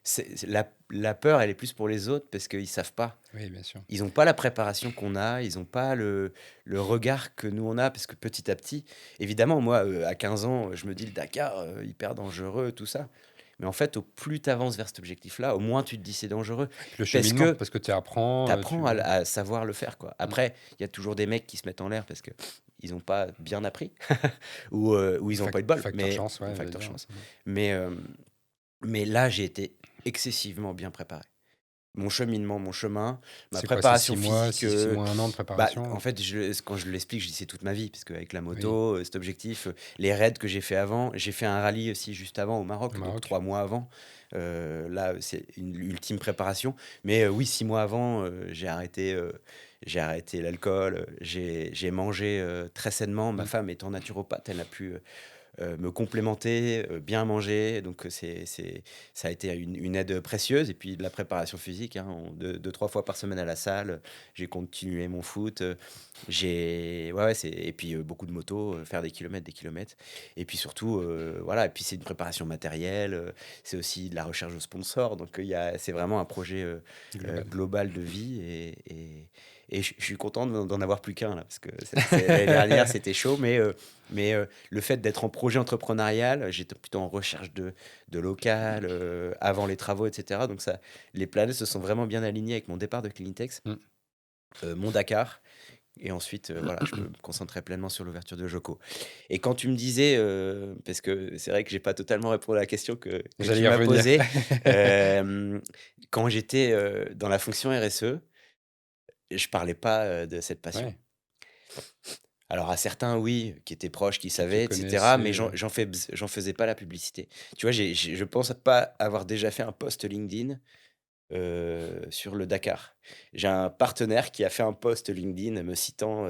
c'est la peur, elle est plus pour les autres parce qu'ils savent pas. Oui, bien sûr. Ils ont pas la préparation qu'on a, ils ont pas le regard que nous on a, parce que petit à petit, évidemment, moi, à 15 ans, je me dis: «Le Dakar, hyper dangereux», tout ça. Mais en fait, au plus tu avances vers cet objectif-là, au moins tu te dis: «C'est dangereux», Le parce cheminement, que parce que tu tu apprends, apprends à savoir le faire, quoi. Mm. Après, il y a toujours des mecs qui se mettent en l'air parce que ils ont pas bien appris ou ils ont pas eu de bol, Facteur mais chance, ouais, je veux facteur dire. chance. Mais, mais là, j'ai été excessivement bien préparé. Mon cheminement, mon chemin, ma C'est quoi, c'est préparation 6 mois, physique, 6 mois, un an de bah, préparation? en fait, quand je l'explique, je dis: «C'est toute ma vie», parce qu'avec la Oui, moto, cet objectif, les raids que j'ai fait avant, j'ai fait un rallye aussi juste avant au au Maroc, donc Maroc. 3 mois avant. Là, c'est une ultime préparation. Mais oui, 6 mois avant, j'ai arrêté l'alcool, j'ai mangé très sainement. Ma Mm. femme étant naturopathe, elle a pu me complémenter, bien manger. Donc ça a été une aide précieuse. Et puis de la préparation physique, hein, 2-3 fois par semaine à la salle. J'ai continué mon foot. Ouais, ouais, et puis beaucoup de motos, faire des kilomètres, des kilomètres. Et puis surtout, voilà. Et puis c'est une préparation matérielle. C'est aussi de la recherche de sponsors. Donc c'est vraiment un projet Global. global de vie. Et je suis content d'en avoir plus qu'un là, parce que l'année dernière c'était chaud, mais le fait d'être en projet entrepreneurial, j'étais plutôt en recherche de local, avant les travaux, etc. Donc ça, les planètes se sont vraiment bien alignées avec mon départ de Cleantex, Mm. mon Dakar, et ensuite, voilà, je me concentrais pleinement sur l'ouverture de Joko. Et quand tu me disais, parce que c'est vrai que j'ai pas totalement répondu à la question que J'allais tu y m'as revenir. posée, quand j'étais dans la fonction RSE, je parlais pas de cette passion. Ouais, Alors à certains, oui, qui étaient proches, qui qui savaient, et cetera, connaissait. mais j'en faisais pas la publicité. Tu vois, je pense pas avoir déjà fait un post LinkedIn, sur le Dakar. J'ai un partenaire qui a fait un post LinkedIn me citant,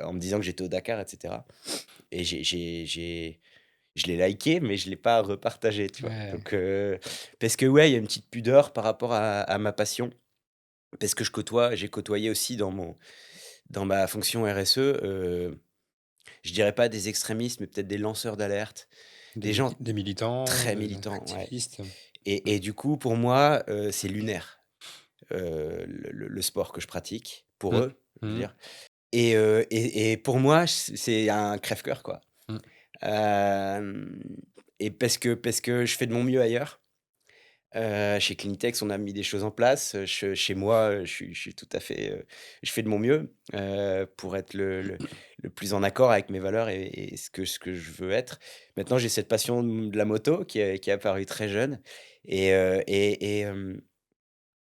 en me disant que j'étais au Dakar, et cetera, et je l'ai liké, mais je l'ai pas repartagé, tu vois? Ouais. Donc parce que, ouais, il y a une petite pudeur par rapport à ma passion. parce que j'ai côtoyé aussi dans ma fonction RSE, je dirais pas des extrémistes, mais peut-être des lanceurs d'alerte, des gens Des militants, très des militants, ouais. activistes. Et Mmh. du coup, pour moi, c'est lunaire, le sport que je pratique, pour Mmh. eux, je veux Mmh. dire. Et pour moi, c'est un crève-cœur, quoi. Mmh. Hem et parce que je fais de mon mieux ailleurs. Chez Clinitex, on a mis des choses en place. Chez moi, je suis tout à fait, je fais de mon mieux, pour être le plus en accord avec mes valeurs et ce que je veux être. Maintenant, j'ai cette passion de la moto qui est apparue très jeune et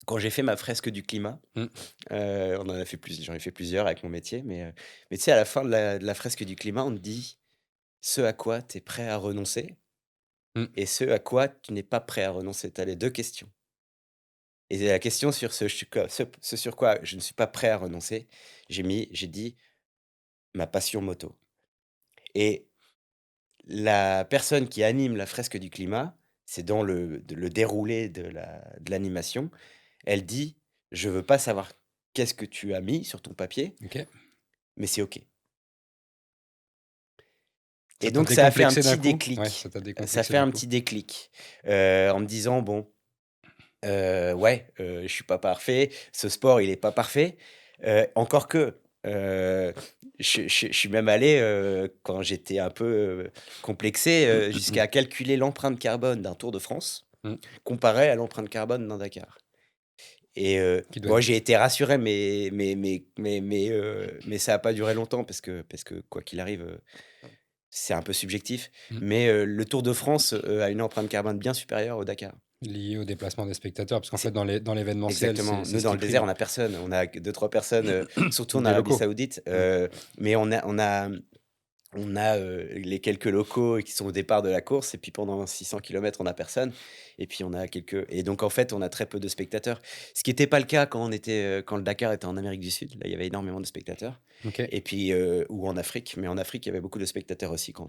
quand j'ai fait ma fresque du climat, Mmh. j'en ai fait plusieurs avec mon métier, mais tu sais, à la fin de la fresque du climat, on te dit: «Ce à quoi tu es prêt à renoncer Mmh. et ce à quoi tu n'es pas prêt à renoncer». Tu as les 2 questions. Et la question sur ce sur quoi je ne suis pas prêt à renoncer, j'ai dit: «Ma passion moto» et la personne qui anime la fresque du climat, c'est dans le déroulé de l'animation, elle dit: «Je veux pas savoir qu'est-ce que tu as mis sur ton papier, OK. mais c'est OK». Ça Et t'a donc ça a fait un décomplexé d'un petit coup? Ouais, déclic. ça t'a Ça décomplexé fait d'un un coup? petit déclic, en me disant: «Bon, ouais, je suis pas parfait, ce sport, il est pas parfait». Encore que, je suis même allé, quand j'étais un peu, complexé, jusqu'à calculer l'empreinte carbone d'un Tour de France, Mmh. comparé à l'empreinte carbone d'un Dakar. Et Qui doit bon, être j'ai été rassuré, mais ça a pas duré longtemps parce que quoi qu'il arrive, c'est un peu subjectif. mmh, Mais, le Tour de France, a une empreinte carbone bien supérieure au Dakar. lié au déplacement des spectateurs, parce qu'en fait, C'est dans l'événementiel, Exactement. c'est Nous, ce dans qui le désert, prime. on a personne. On a que 2-3 personnes, surtout en Des Arabie locaux. Saoudite, Mmh. mais on a, les quelques locaux qui sont au départ de la course et puis pendant 600 kilomètres, on a personne et puis on a quelques et donc en fait, on a très peu de spectateurs. Ce qui était pas le cas quand le Dakar était en Amérique du Sud. Là, il y avait énormément de spectateurs OK. et puis, ou en Afrique, mais en Afrique, il y avait beaucoup de spectateurs aussi quand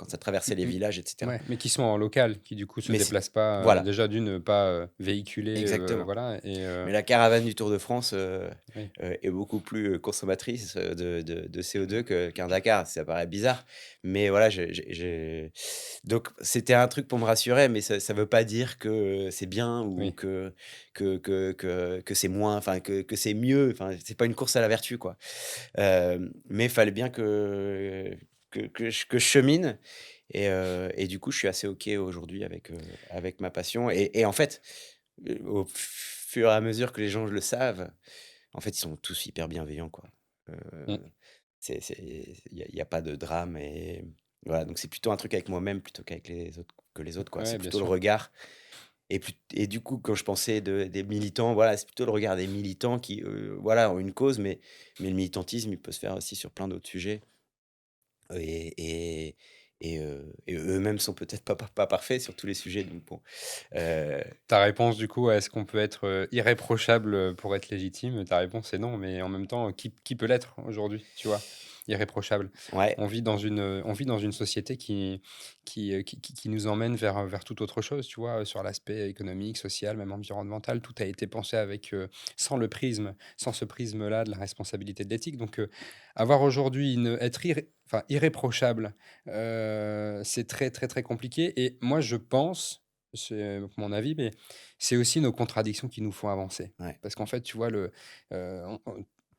ça traversait les Mmh villages et cetera. Ouais, mais qui sont en local, qui du coup se Mais c'est déplacent pas, voilà, déjà d'une pas, véhiculés, exactement. voilà et Mais la caravane du Tour de France, oui. est beaucoup plus, consommatrice, de CO2 qu'un Dakar. Ça paraît bizarre, mais voilà, donc c'était un truc pour me rassurer, mais ça veut pas dire que, c'est bien ou Oui. que c'est moins enfin que c'est mieux. Enfin, c'est pas une course à la vertu, quoi. Mais il fallait bien que je chemine et du coup, je suis assez OK aujourd'hui avec ma passion et en fait, au fur et à mesure que les gens le savent, en fait, ils sont tous hyper bienveillants, quoi. Mmh. C'est il y a pas de drame et voilà, donc c'est plutôt un truc avec moi-même plutôt qu'avec les autres, quoi. Ouais, C'est bien plutôt le sûr. regard et du coup, quand je pensais des militants, voilà, c'est plutôt le regard des militants qui, voilà, ont une cause, mais le militantisme, il peut se faire aussi sur plein d'autres sujets et et eux-mêmes sont peut-être pas parfaits sur tous les sujets, donc bon, heu, Ta réponse du coup, est-ce qu'on peut être, irréprochable, pour être légitime? Ta réponse est non, mais en même temps, qui peut l'être aujourd'hui, tu vois? Irréprochable. ouais, On vit dans une société qui nous emmène vers toute autre chose, tu vois? Sur l'aspect économique, social, même environnemental, tout a été pensé avec, sans ce prisme-là de la responsabilité de l'éthique, donc avoir aujourd'hui une être irréprochable, c'est très, très, très compliqué et moi je pense, c'est mon avis, mais c'est aussi nos contradictions qui nous font avancer. ouais, Parce qu'en fait, tu vois,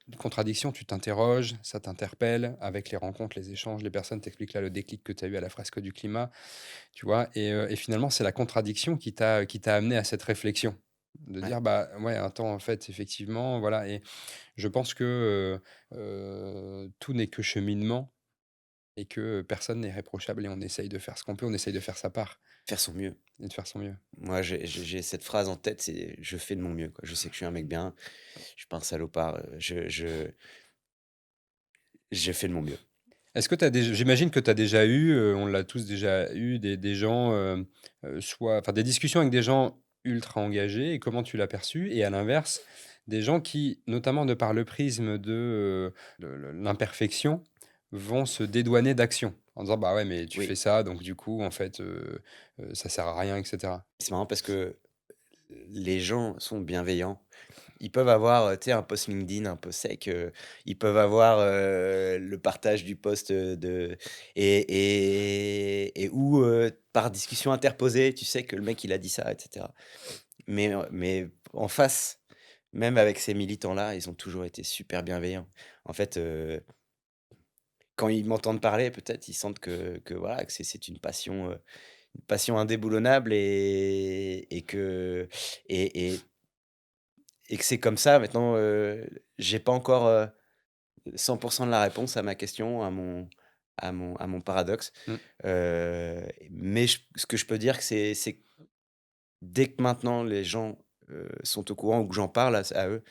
une contradiction, tu t'interroges, ça t'interpelle avec les rencontres, les échanges, les personnes t'expliquent là le déclic que tu as eu à la fresque du climat, tu vois? Et finalement, c'est la contradiction qui t'a amené à cette réflexion. De ouais. dire: «Bah, ouais, attends, en fait, effectivement, voilà» et je pense que, tout n'est que cheminement et que personne n'est réprochable et on essaye de faire ce qu'on peut, on essaye de faire sa part Faire son mieux. et de faire son mieux. Moi, j'ai cette phrase en tête, c'est: «Je fais de mon mieux», quoi. Je sais que je suis un mec bien, je suis pas un salopard, je fais de mon mieux. Est-ce que tu as déjà j'imagine que tu as déjà eu, on l'a tous déjà eu, des gens, soit enfin des discussions avec des gens ultra engagés et comment tu l'as perçu? Et à l'inverse, des gens qui, notamment de par le prisme de, l'imperfection, vont se dédouaner d'action en disant: «Bah, ouais, mais tu fais Oui, ça, donc du coup, en fait, ça sert à rien» et cetera. c'est marrant parce que les gens sont bienveillants. ils peuvent avoir, tu sais, un post LinkedIn un peu sec, ils peuvent avoir, le partage du post, de et ou, par discussion interposée, tu sais que le mec il a dit ça et cetera. Mais en face, même avec ces militants-là, ils ont toujours été super bienveillants. En fait, quand ils m'entendent parler, peut-être, ils sentent que voilà, que c'est une passion indéboulonnable et et que c'est comme ça. Maintenant, j'ai pas encore, 100 de la réponse à ma question, à mon paradoxe. Mmh. Mais ce que je peux dire que c'est que dès que maintenant les gens, sont au courant ou que j'en parle à eux,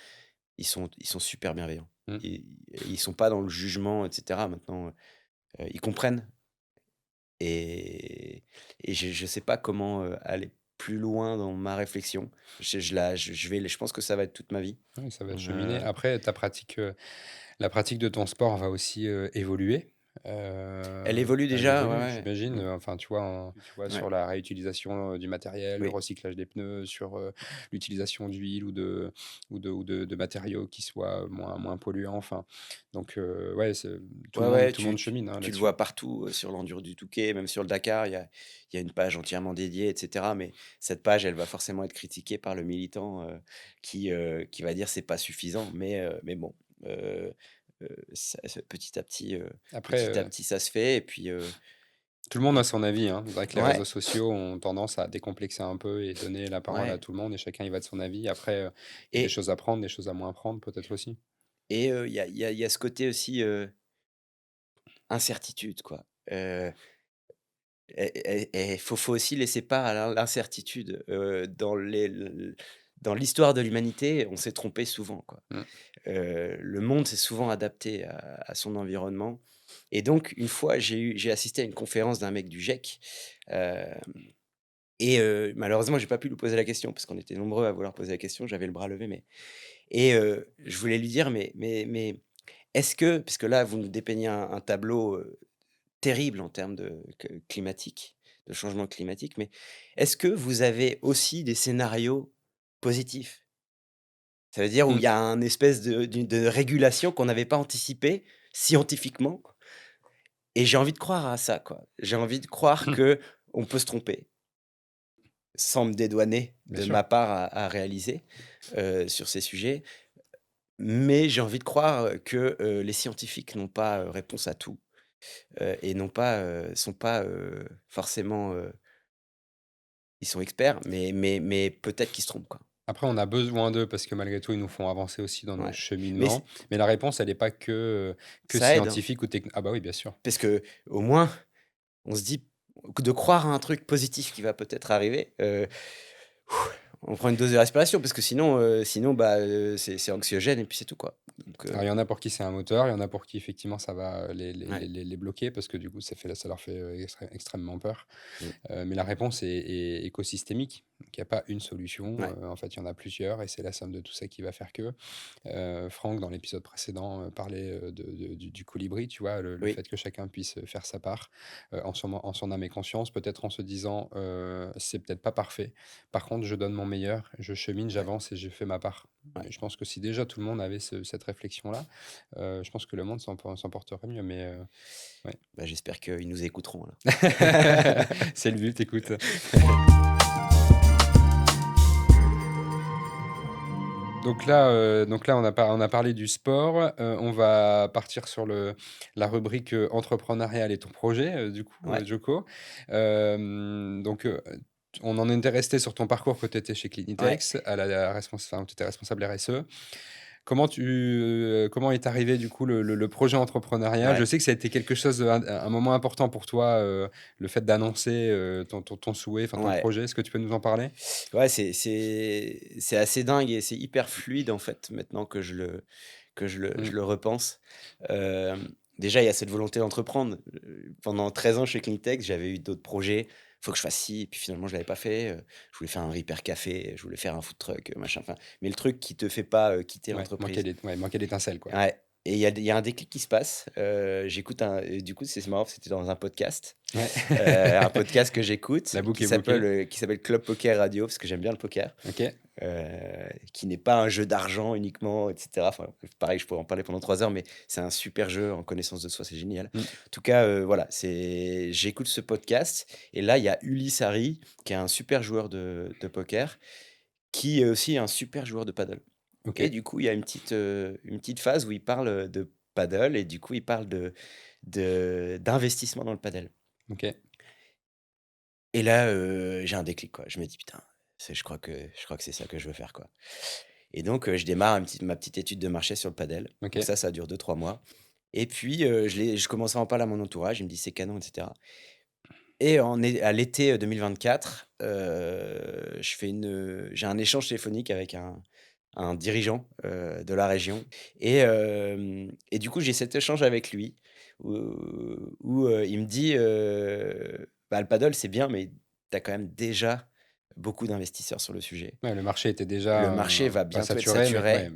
ils sont super bienveillants. Mmh. Ils sont pas dans le jugement et cetera. Maintenant, ils comprennent et je sais pas comment, aller plus loin dans ma réflexion. Je pense que ça va être toute ma vie. Oui, ça va cheminer. Heu, Après, la pratique de ton sport va aussi, évoluer, Elle évolue elle déjà, ouais, évolue, ouais. j'imagine, Mmh. enfin, tu vois, Ouais, sur la réutilisation, du matériel, le oui. recyclage des pneus, sur, l'utilisation d'huile ou de matériaux qui soient moins polluants, enfin, donc ouais, tout le Ouais, monde ouais, tout le monde tu tu chemine, hein, tu le là-dessus. vois partout, sur l'Enduro du Touquet, même sur le Dakar, il y a une page entièrement dédiée et cetera. Mais cette page, elle va forcément être critiquée par le militant, qui va dire: «C'est pas suffisant». Mais bon, ça Après, petit à petit, ça se fait et puis, tout le monde a et son avis, hein. C'est vrai que les réseaux ouais, sociaux ont tendance à décomplexer un peu et donner la parole à ouais tout le monde et chacun y va de son avis. Après, il y a des et choses à prendre, des choses à moins prendre peut-être aussi. il y a ce côté aussi, incertitude, quoi. Et faut aussi laisser part à l'incertitude, dans l'histoire de l'humanité, on s'est trompé souvent, quoi. Mmh. Le monde s'est souvent adapté à son environnement et donc une fois, j'ai assisté à une conférence d'un mec du GIEC, hem malheureusement, j'ai pas pu lui poser la question parce qu'on était nombreux à vouloir poser la question, j'avais le bras levé, je voulais lui dire: «Mais est-ce que» puisque là, vous nous dépeignez un tableau, terrible en termes de changement climatique, mais est-ce que vous avez aussi des scénarios positifs? Ça veut dire où il Mmh. y a un espèce de régulation qu'on n'avait pas anticipé scientifiquement et j'ai envie de croire à ça, quoi. J'ai envie de croire que on peut se tromper, sans me dédouaner Bien de sûr. ma part à réaliser, sur ces sujets, mais j'ai envie de croire, que, les scientifiques n'ont pas, réponse à tout, et n'ont pas, sont pas, forcément, ils sont experts, mais peut-être qu'ils se trompent, quoi. Après, on a besoin d'eux parce que malgré tout, ils nous font avancer aussi dans nos Ouais. Mais cheminements. Mais la réponse, elle est pas que ça aide, hein, scientifique ou technique. Ah bah oui, bien sûr. parce qu'au moins, on se dit de croire à un truc positif qui va peut-être arriver, on prend une dose de respiration parce que sinon, bah, c'est anxiogène et puis c'est tout, quoi. Donc Alors, il y en a pour qui c'est un moteur, il y en a pour qui effectivement ça va ouais. les bloquer parce que du coup, ça leur fait extrêmement peur. Mmh. Mais la réponse est écosystémique. Donc il y a pas une solution, Ouais. en fait, il y en a plusieurs et c'est la somme de tout ça qui va faire que. Franck, dans l'épisode précédent, parlait, du colibri, tu vois? Le Oui. fait que chacun puisse, faire sa part, en son âme et conscience, peut-être en se disant, «C'est peut-être pas parfait. Par contre, je donne mon meilleur, je chemine, Ouais. j'avance et je fais ma part». Ouais. Et je pense que si déjà tout le monde avait cette réflexion-là, je pense que le monde s'en porterait mieux, mais ouais. Bah, j'espère qu'ils nous écouteront alors. C'est le but, écoute. Donc là, on a parlé du sport, on va partir sur la rubrique, entrepreneuriat et ton projet, du coup, Ouais. Joko. Donc, on en était resté sur ton parcours que tu étais chez Ouais. Clinitex, à la enfin, tu étais responsable RSE. Comment est arrivé du coup le projet entrepreneurial? Je Ouais. sais que ça a été quelque chose un moment important pour toi, le fait d'annoncer, ton souhait, enfin ton Ouais. projet. Est-ce que tu peux nous en parler? Ouais, c'est assez dingue et c'est hyper fluide, en fait, maintenant que je Mmh. le repense. Déjà, il y a cette volonté d'entreprendre. Pendant 13 ans chez Cleantech, j'avais eu d'autres projets. Faut que je fasse ci et puis finalement je l'avais pas fait. Je voulais faire un Repair Café, je voulais faire un food truck, machin, enfin, mais le truc qui te fait pas, quitter Ouais, l'entreprise. manquait d'étincelle, quoi. Ouais et il y a un déclic qui se passe. J'écoute du coup, c'est marrant, c'était dans un podcast. Ouais. Un podcast que j'écoute La boucle est bouclée. qui s'appelle Club Poker Radio parce que j'aime bien le poker. OK. qui n'est pas un jeu d'argent uniquement, etc. Enfin, pareil, je pourrais en parler pendant 3 heures, mais c'est un super jeu en connaissance de soi, c'est génial. Mmh. En tout cas, voilà, j'écoute ce podcast et là, il y a Ulysse Harry, qui est un super joueur de poker, qui est aussi un super joueur de paddle. Et OK. du coup, il y a une petite phase où il parle de paddle et du coup, il parle d'investissement dans le paddle. OK. Et là, j'ai un déclic, quoi. Je me dis: «Putain, je crois que c'est ça que je veux faire, quoi». Et donc, je démarre ma petite étude de marché sur le padel. Donc OK. ça dure 2 3 mois. Et puis, je commence à en parler à mon entourage. Il me dit: «C'est canon» et cetera. Et à l'été, 2024, j'ai un échange téléphonique avec un dirigeant, de la région et du coup, j'ai cet échange avec lui où il me dit, «Bah, le paddle, c'est bien, mais tu as quand même déjà beaucoup d'investisseurs sur le sujet. Ouais, le marché était Le déjà, marché va pas bientôt être saturé, mais ouais, saturé».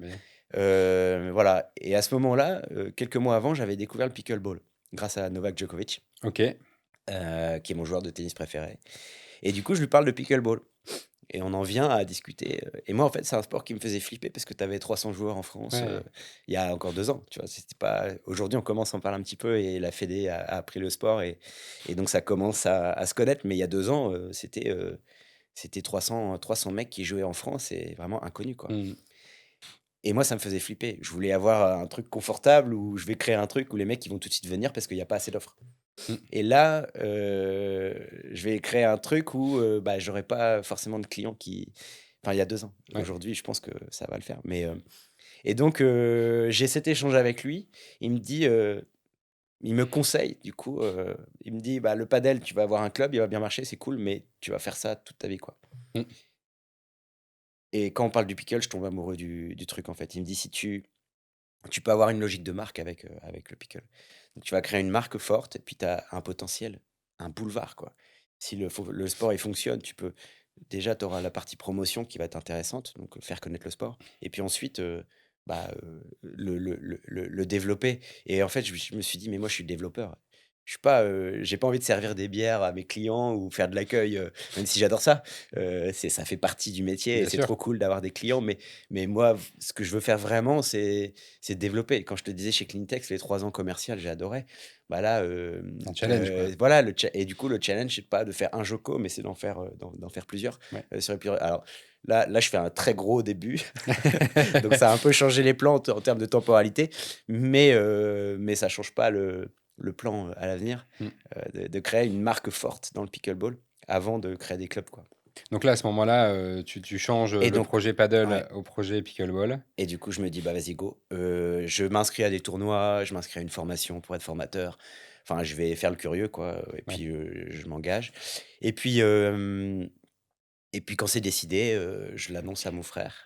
mais Voilà et à ce moment-là, quelques mois avant, j'avais découvert le pickleball grâce à Novak Djokovic, OK. qui est mon joueur de tennis préféré et du coup, je lui parle de pickleball et on en vient à discuter, et moi, en fait, c'est un sport qui me faisait flipper parce que tu avais 300 joueurs en France, Ouais. il y a encore 2 ans, tu vois? C'était pas aujourd'hui, on commence à en parler un petit peu et la fédé a pris le sport et donc ça commence à se connaître, mais il y a 2 ans, c'était 300 mecs qui jouaient en France et vraiment inconnus, quoi. Mmh. Et moi, ça me faisait flipper. Je voulais avoir un truc confortable où je vais créer un truc où les mecs, ils vont tout de suite venir parce qu'il y a pas assez d'offres. Mmh. Et là, je vais créer un truc où, bah, j'aurai pas forcément de clients qui enfin, il y a 2 ans. Ouais. Aujourd'hui, je pense que ça va le faire. Mais, et donc, j'ai cet échange avec lui. Il me dit, il me conseille du coup, il me dit: «Bah, le padel, tu vas avoir un club, il va bien marcher, c'est cool, mais tu vas faire ça toute ta vie, quoi». Mmh. Et quand on parle du pickle, je tombe amoureux du truc, en fait. Il me dit: «Si tu peux avoir une logique de marque avec le pickle. Donc tu vas créer une marque forte et puis tu as un potentiel, un boulevard, quoi. Si le sport, il fonctionne, tu peux déjà, tu auras la partie promotion qui va être intéressante, donc faire connaître le sport et puis ensuite, bah, le développer et en fait, je me suis dit: «Mais moi, je suis développeur. Je suis pas, j'ai pas envie de servir des bières à mes clients ou faire de l'accueil, même si j'adore ça. Ça fait partie du métier et Bien c'est sûr. trop cool d'avoir des clients, mais moi, ce que je veux faire vraiment, c'est développer. Quand je te disais chez Cleantex, les 3 ans commercial, j'ai adoré. Bah là, Un challenge, quoi. voilà, et du coup, le challenge, c'est pas de faire un Joko, mais c'est d'en faire plusieurs, Ouais. sur les plusieurs alors là, je fais un très gros début, donc ça a un peu changé les plans en termes de temporalité, mais ça change pas le plan, à l'avenir, Mmh. de créer une marque forte dans le pickleball avant de créer des clubs, quoi. Donc là, à ce moment-là, tu changes, Et le donc projet paddle ouais. au projet pickleball. Et du coup, je me dis: «Bah, vas-y, go». Je m'inscris à des tournois, je m'inscris à une formation pour être formateur. Enfin, je vais faire le curieux, quoi, et Ouais. puis, je m'engage. Et puis, quand c'est décidé, je l'annonce à mon frère.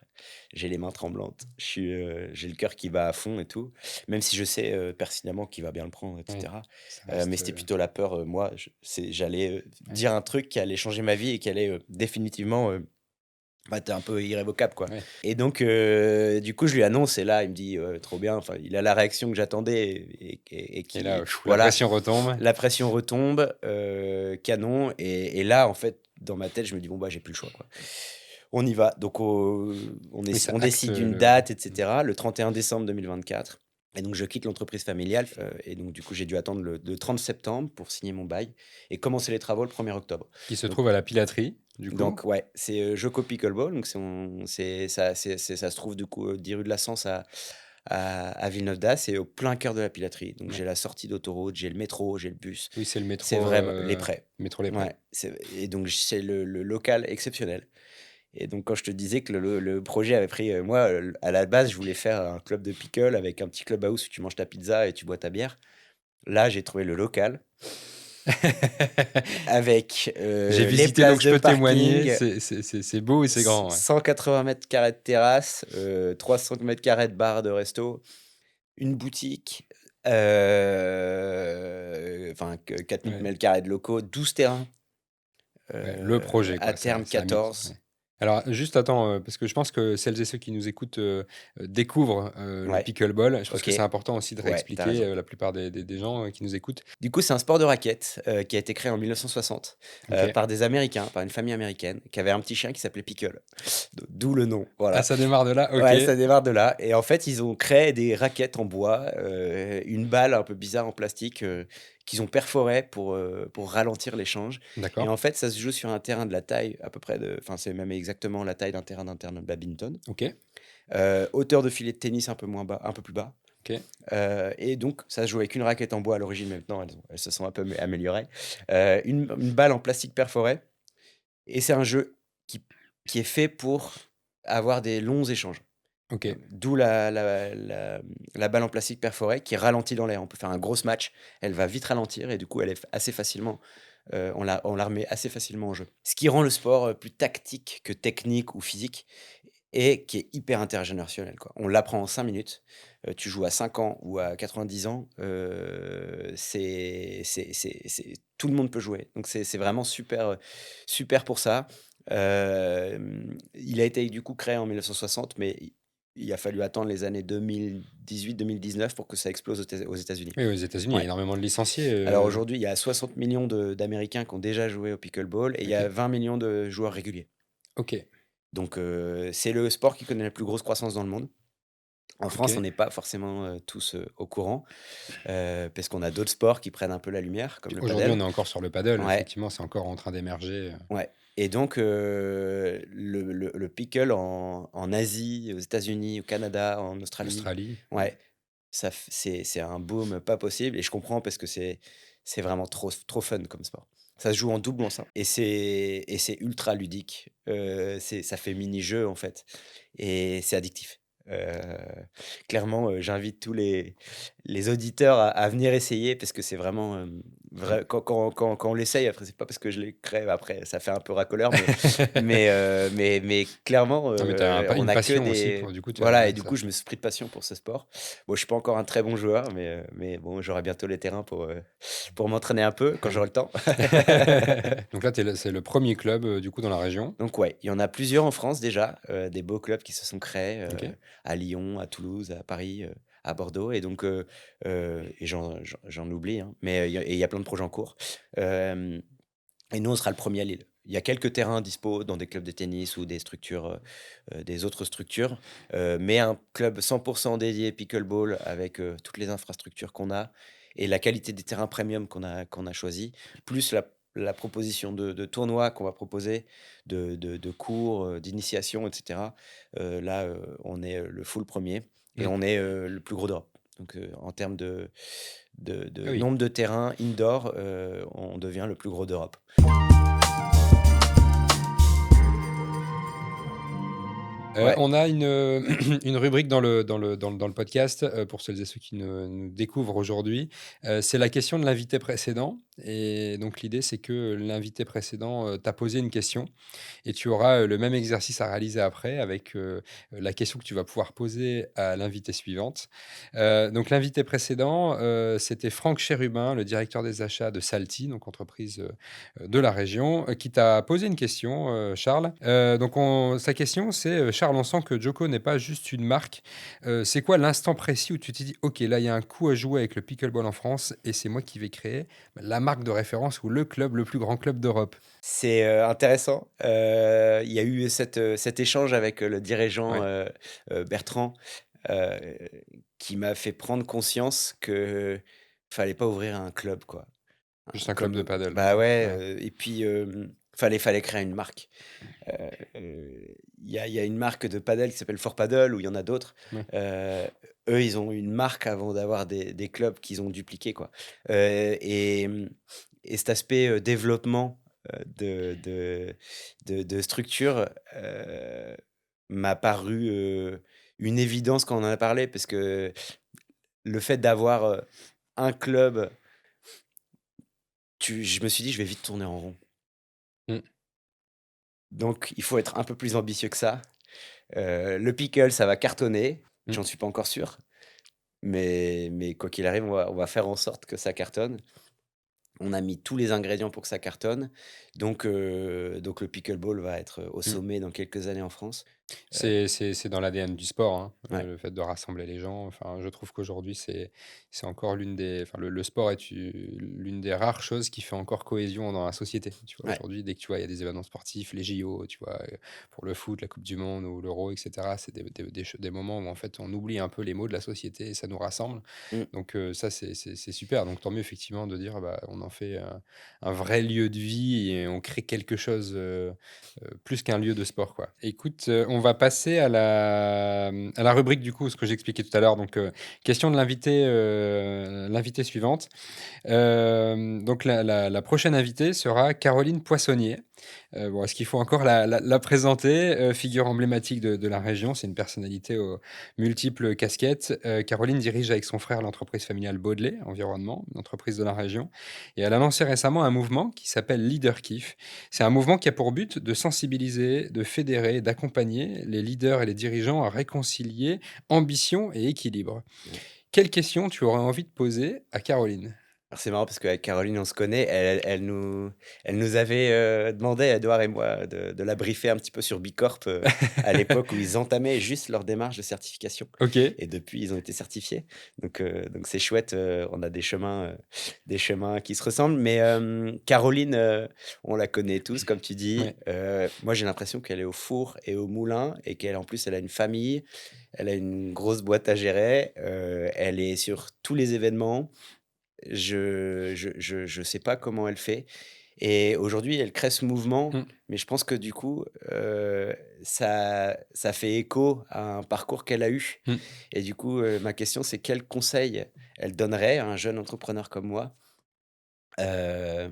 J'ai les mains tremblantes. J'ai le cœur qui bat à fond et tout, même si je sais, pertinemment qu'il va bien le prendre et Oui. cetera. Ça Mais reste, c'était plutôt la peur, moi, j'allais, ouais. dire un truc qui allait changer ma vie et qui allait, définitivement, bah, tu un peu irrévocable, quoi. Ouais. Et donc, du coup, je lui annonce et là, il me dit: «Trop bien». Enfin, il a la réaction que j'attendais et Et là, qui la voilà, pression retombe. la pression retombe, canon et là, en fait, dans ma tête, je me dis: «Bon, bah, j'ai plus le choix, quoi. On y va». Donc Oui, ça on acte, décide d'une le date et mmh. cetera, le 31 décembre 2024 et donc je quitte l'entreprise familiale, et donc du coup, j'ai dû attendre le 30 septembre pour signer mon bail et commencer les travaux le 1er octobre. Qui se Donc trouve à la Pilaterie, du coup. ouais, c'est, Joko Pickleball, donc ça se trouve du coup, 10 rue de la Sens à Villeneuve d'Ascq et au plein cœur de la Pilaterie. Donc Ouais. j'ai la sortie d'autoroute, j'ai le métro, j'ai le bus. Oui, c'est le C'est métro, vraiment les prêts. Les Prés. Ouais, et donc c'est le local exceptionnel et donc quand je te disais que le projet avait pris, moi, à la base, je voulais faire un club de pickle avec un petit clubhouse où tu manges ta pizza et tu bois ta bière. Là, j'ai trouvé le local avec, J'ai les visité, donc places je de peux témoigner, parking. c'est beau et c'est grand, ouais. 180 m² de terrasse, 300 m² de bar, de resto, une boutique, enfin que 4 000 Ouais, m² de locaux, 12 terrains, ouais, le projet, à quoi, terme c'est un mythe, 14. ouais. Alors, juste attends, parce que je pense que celles et ceux qui nous écoutent découvrent le Ouais, pickleball. Je pense que ok. c'est important aussi de Ouais, t'as réexpliquer raison. la plupart des gens qui nous écoutent. Du coup, c'est un sport de raquette qui a été créé en 1960 Ok. par des Américains, par une famille américaine qui avait un petit chien qui s'appelait Pickle. D'où le nom, Ah, voilà. ça démarre de là, ok. Ouais, ça démarre de là. Et en fait, ils ont créé des raquettes en bois, une balle un peu bizarre en plastique qu'ils ont perforé pour ralentir l'échange. Et D'accord. en fait, ça se joue sur un terrain de la taille à peu près enfin, c'est même exactement la taille d'un terrain d'interne de badminton. Ok. Hauteur de filet de tennis un peu moins bas, un peu plus bas. Ok. Et donc, ça se joue avec une raquette en bois à l'origine. Maintenant, elles se sont un peu améliorées. Une balle en plastique perforé. Et c'est un jeu qui, qui est fait pour avoir des longs échanges. Ok. D'où la balle en plastique perforée qui ralentit dans l'air. On peut faire un gros match, elle va vite ralentir et du coup, elle est assez facilement, on la remet assez facilement en jeu. Ce qui rend le sport plus tactique que technique ou physique et qui est hyper intergénérationnel, quoi. On l'apprend en 5 minutes. Tu joues à 5 ans ou à 90 ans, tout le monde peut jouer. Donc c'est vraiment super, super pour ça. Il a été du coup créé en 1960, mais il a fallu attendre les années 2018-2019 pour que ça explose aux États-Unis. Oui, aux États-Unis, il y a Ouais. énormément de licenciés. Alors aujourd'hui, il y a 60 millions d'Américains qui ont déjà joué au pickleball et il y a Ok. 20 millions de joueurs réguliers. Ok. Donc c'est le sport qui connaît la plus grosse croissance dans le monde. En Ok. France, on n'est pas forcément, tous, au courant, parce qu'on a d'autres sports qui prennent un peu la lumière, comme le Aujourd'hui, on padel. est encore sur le paddle. Ouais, Effectivement, c'est encore en train d'émerger. ouais et donc le pickle en Asie, aux États-Unis, au Canada, en Australie, Australie. ouais, c'est un boom pas possible et je comprends parce que c'est vraiment trop fun comme sport. Ça se joue en double enceinte et c'est ultra ludique, ça fait mini-jeu, en fait et c'est addictif. Heu, Clairement, j'invite tous les auditeurs à venir essayer parce que c'est vraiment, vrai quand on l'essaye, après c'est pas parce que je l'ai créé, après ça fait un peu racoleur, mais clairement, Non, mais tu as on une a que passion aussi des pour, du coup, voilà et du ça. coup, je me suis pris de passion pour ce sport. Bon, je suis pas encore un très bon joueur, mais bon, j'aurai bientôt les terrains pour m'entraîner un peu quand j'aurai le temps. Donc là, c'est le premier club, du coup, dans la région. Donc ouais, il y en a plusieurs en France déjà, des beaux clubs qui se sont créés, Ok. à Lyon, à Toulouse, à Paris, à Bordeaux et donc et j'en oublie, hein, mais il y a plein de projets en cours. Hem Et nous, on sera le premier à Lille. Il y a quelques terrains dispo dans des clubs de tennis ou des structures, des autres structures, mais un club 100 dédié pickleball avec, toutes les infrastructures qu'on a et la qualité des terrains premium qu'on a choisi, plus la proposition de tournois qu'on va proposer, de cours, d'initiation et cetera. Là, on est, le full premier et Mm. on est, le plus gros d'Europe. Donc, en termes Ah de oui. nombre de terrains indoor, on devient le plus gros d'Europe. Ouais, On a une, une rubrique dans le podcast, pour celles et ceux qui nous découvrent aujourd'hui. C'est la question de l'invité précédent et donc l'idée, c'est que l'invité précédent, t'a posé une question et tu auras, le même exercice à réaliser après avec, la question que tu vas pouvoir poser à l'invité suivante. Donc l'invité précédent, c'était Franck Chérubin, le directeur des achats de Salty, donc entreprise, de la région, qui t'a posé une question, Charles. Donc sa question, c'est, Charles, on sent que Joko n'est pas juste une marque. C'est quoi l'instant précis où tu t'es dit: «OK, là, il y a un coup à jouer avec le pickleball en France et c'est moi qui vais créer la marque de référence ou le club, le plus grand club d'Europe»? c'est, intéressant. Il y a eu cet échange avec, le dirigeant, Ouais, Bertrand, heu, qui m'a fait prendre conscience que fallait pas ouvrir un club, quoi. juste Un un club club, de paddle. bah, ouais, Ouais. et puis, fallait créer une marque. Il y a une marque de paddle qui s'appelle Fort Paddle, ou il y en a d'autres. Ouais. Heu, Eux, ils ont une marque avant d'avoir des clubs qu'ils ont dupliqués, quoi. Et cet aspect, développement, de structure, m'a paru, une évidence quand on en a parlé parce que le fait d'avoir, un club, je me suis dit: «Je vais vite tourner en rond». Mmh. Donc il faut être un peu plus ambitieux que ça. Le pickle, ça va cartonner, Mmh. j'en suis pas encore sûr, mais quoi qu'il arrive, on va faire en sorte que ça cartonne. On a mis tous les ingrédients pour que ça cartonne. Donc le pickleball va être au Mmh. sommet dans quelques années en France. Heu, C'est dans l'ADN du sport, hein, ouais, le fait de rassembler les gens. Enfin, je trouve qu'aujourd'hui, c'est encore l'une des enfin, le sport est u l'une des rares choses qui fait encore cohésion dans la société. Tu vois? ouais. Aujourd'hui, dès que tu vois, il y a des événements sportifs, les JO, tu vois? Pour le foot, la coupe du monde ou l'Euro et cetera, c'est des moments où, en fait, on oublie un peu les mots de la société et ça nous rassemble. Mmh. Donc ça, c'est super. Donc tant mieux, effectivement, de dire, bah, on en fait un vrai lieu de vie et on crée quelque chose, plus qu'un lieu de sport, quoi. Écoute, on va passer à la rubrique, du coup, ce que j'expliquais tout à l'heure. Donc, question de l'invité suivante. Donc la prochaine invitée sera Caroline Poissonnier. Bon, est-ce qu'il faut encore la présenter? Figure emblématique de la région, c'est une personnalité aux multiples casquettes. Caroline dirige avec son frère l'entreprise familiale Baudelet Environnement, une entreprise de la région, et elle a lancé récemment un mouvement qui s'appelle Leader Kiff. C'est un mouvement qui a pour but de sensibiliser, de fédérer, d'accompagner les leaders et les dirigeants à réconcilier ambition et équilibre. Ouais. Quelle question tu aurais envie de poser à Caroline? Alors c'est marrant parce qu'avec Caroline, on se connaît. Elle nous avait, demandé, Edouard et moi, de la briefer un petit peu sur Bicorp, à l'époque où ils entamaient juste leur démarche de certification OK. et depuis, ils ont été certifiés. Donc c'est chouette, on a des chemins qui se ressemblent. Mais, Caroline, on la connaît tous, comme tu dis. Ouais. Moi, j'ai l'impression qu'elle est au four et au moulin et qu'elle, en plus, elle a une famille, elle a une grosse boîte à gérer, elle est sur tous les événements. Je sais pas comment elle fait et aujourd'hui, elle crée ce mouvement, Mmh. mais je pense que du coup, ça fait écho à un parcours qu'elle a eu Mmh. et du coup, ma question, c'est quel conseil elle donnerait à un jeune entrepreneur comme moi, heu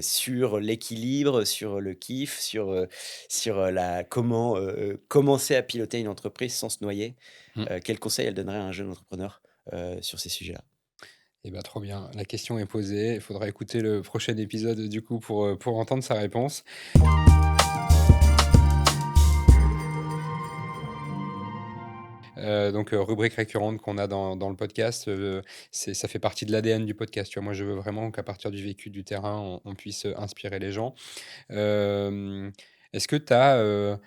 sur l'équilibre, sur le kiff, sur la comment, commencer à piloter une entreprise sans se noyer? Mmh. Quel conseil elle donnerait à un jeune entrepreneur, sur ces sujets-là? Eh ben, trop bien. La question est posée. Il faudra écouter le prochain épisode, du coup, pour entendre sa réponse. Donc, rubrique récurrente qu'on a dans le podcast, ça fait partie de l'ADN du podcast, tu vois? Moi, je veux vraiment qu'à partir du vécu du terrain, on puisse, inspirer les gens. Hem, Est-ce que tu as,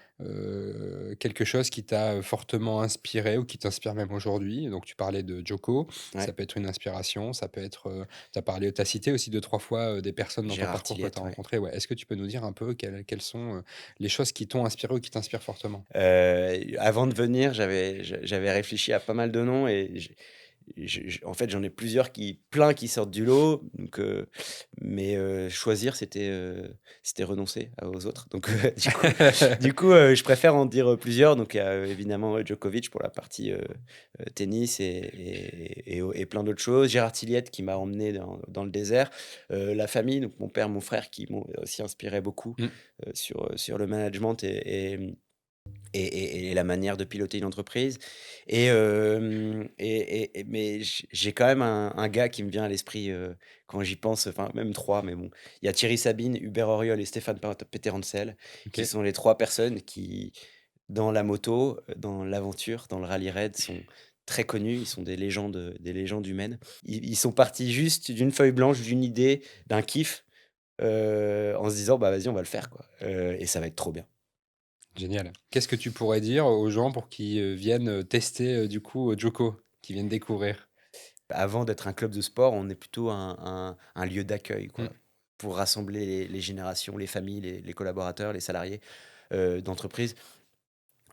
quelque chose qui t'a fortement inspiré ou qui t'inspire même aujourd'hui? Donc tu parlais de Joko, ça Ouais, peut être une inspiration, ça peut être, tu as cité aussi deux trois fois, des personnes dans ton Gérard parcours que tu as Tilliette, ouais. rencontrées. Ouais, est-ce que tu peux nous dire un peu quelles sont, les choses qui t'ont inspiré ou qui t'inspirent fortement? Avant de venir, j'avais réfléchi à pas mal de noms et en fait, j'en ai plusieurs plein qui sortent du lot, mais choisir, c'était renoncer aux autres. Donc du coup, je préfère en dire plusieurs. Donc il y a, évidemment, Djokovic pour la partie, tennis et plein d'autres choses. Gérard Tilliette qui m'a emmené dans le désert. La famille, donc mon père, mon frère qui m'ont aussi inspiré beaucoup, Mmh. sur le management et la manière de piloter une entreprise et mais j'ai quand même un gars qui me vient à l'esprit, quand j'y pense, enfin même 3, mais bon. Il y a Thierry Sabine, Hubert Auriol et Stéphane Peterhansel, qui OK. sont les 3 personnes qui, dans la moto, dans l'aventure, dans le rallye raid, sont très connus. Ils sont des légendes humaines. Ils sont partis juste d'une feuille blanche, d'une idée, d'un kiff, en se disant: «Bah, vas-y, on va le faire, quoi, et ça va être trop bien». Génial. Qu'est-ce que tu pourrais dire aux gens pour qu'ils, viennent, tester, du coup, Joko, qu'ils viennent découvrir? Avant d'être un club de sport, on est plutôt un lieu d'accueil, Mmh. quoi, pour rassembler les générations, les familles, les collaborateurs, les salariés, d'entreprise.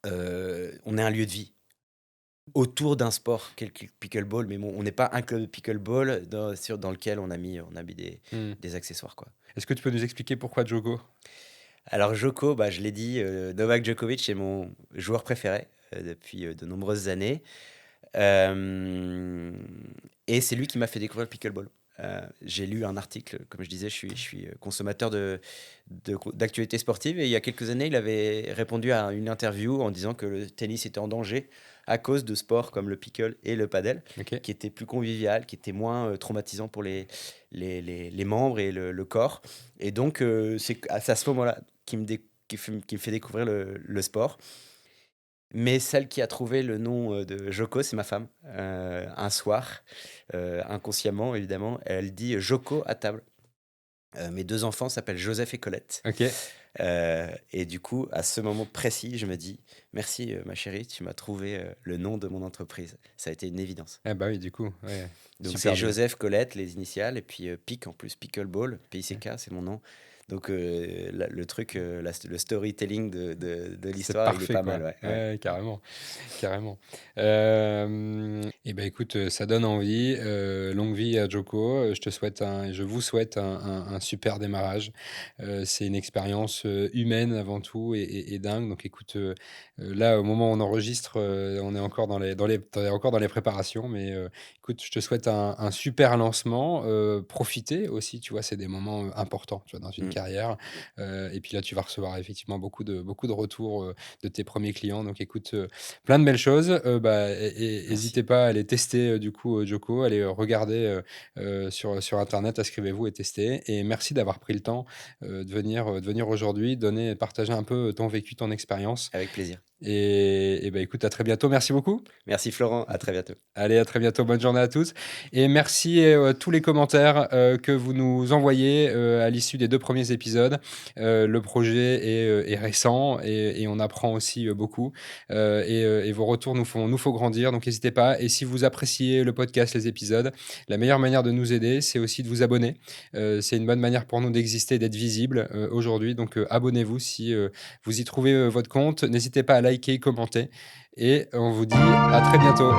On est un lieu de vie autour d'un sport qu'est le pickleball, mais bon, on n'est pas un club de pickleball dans lequel on a mis des Mmh. des accessoires, quoi. Est-ce que tu peux nous expliquer pourquoi Joko? Alors Joko, bah, je l'ai dit, Novak Djokovic est mon joueur préféré, depuis, de nombreuses années. Hem Et c'est lui qui m'a fait découvrir le pickleball. J'ai lu un article, comme je disais, je suis consommateur d'actualités sportives et il y a quelques années, il avait répondu à une interview en disant que le tennis était en danger à cause de sports comme le pickle et le padel, OK. qui étaient plus convivial, qui étaient moins, traumatisants pour les membres et le corps et donc c'est à ce moment-là qui me fait découvrir le sport Mais celle qui a trouvé le nom, de Joko, c'est ma femme. Un soir, inconsciemment évidemment, elle dit: «Joko à table». Mes 2 enfants s'appellent Joseph et Colette. OK. Et du coup, à ce moment précis, je me dis: «Merci, ma chérie, tu m'as trouvé, le nom de mon entreprise». Ça a été une évidence. Ah bah oui, du coup, ouais, Donc c'est super bien. Joseph, Colette, les initiales et puis, Pic en plus, Pickleball, PICK, c'est mon nom. Donc la le truc, le storytelling de C'est l'histoire, il est parfait, pas quoi. mal, ouais, ouais. Ouais, carrément, carrément. Et ben, écoute, ça donne envie, longue vie à Joko, je vous souhaite un super démarrage. C'est une expérience, humaine avant tout et dingue. Donc écoute, là, au moment où on enregistre, on est encore tu encore dans les préparations, mais écoute, je te souhaite un super lancement, profitez aussi, tu vois? C'est des moments, importants, tu vois, dans une Mmh. carrière. Et puis là, tu vas recevoir effectivement beaucoup de retours, de tes premiers clients. Donc écoute, plein de belles choses. Bah, Merci. hésitez pas à aller tester, du coup, Joko, allez, regarder, sur internet, inscrivez-vous et testez et merci d'avoir pris le temps, de venir aujourd'hui, partager un peu ton vécu, ton expérience Avec plaisir. et bah, écoute, à très bientôt. Merci beaucoup. Merci Florent, à très bientôt. Allez, à très bientôt. Bonne journée à tous et merci, tous les commentaires, que vous nous envoyez, à l'issue des 2 premiers épisodes. Le projet est récent et on apprend aussi, beaucoup, et vos retours nous font grandir, donc n'hésitez pas et si vous appréciez le podcast, les épisodes, la meilleure manière de nous aider, c'est aussi de vous abonner. C'est une bonne manière pour nous d'exister, d'être visibles, aujourd'hui, donc abonnez-vous si, vous y trouvez, votre compte. N'hésitez pas à liker, commenter et on vous dit à très bientôt.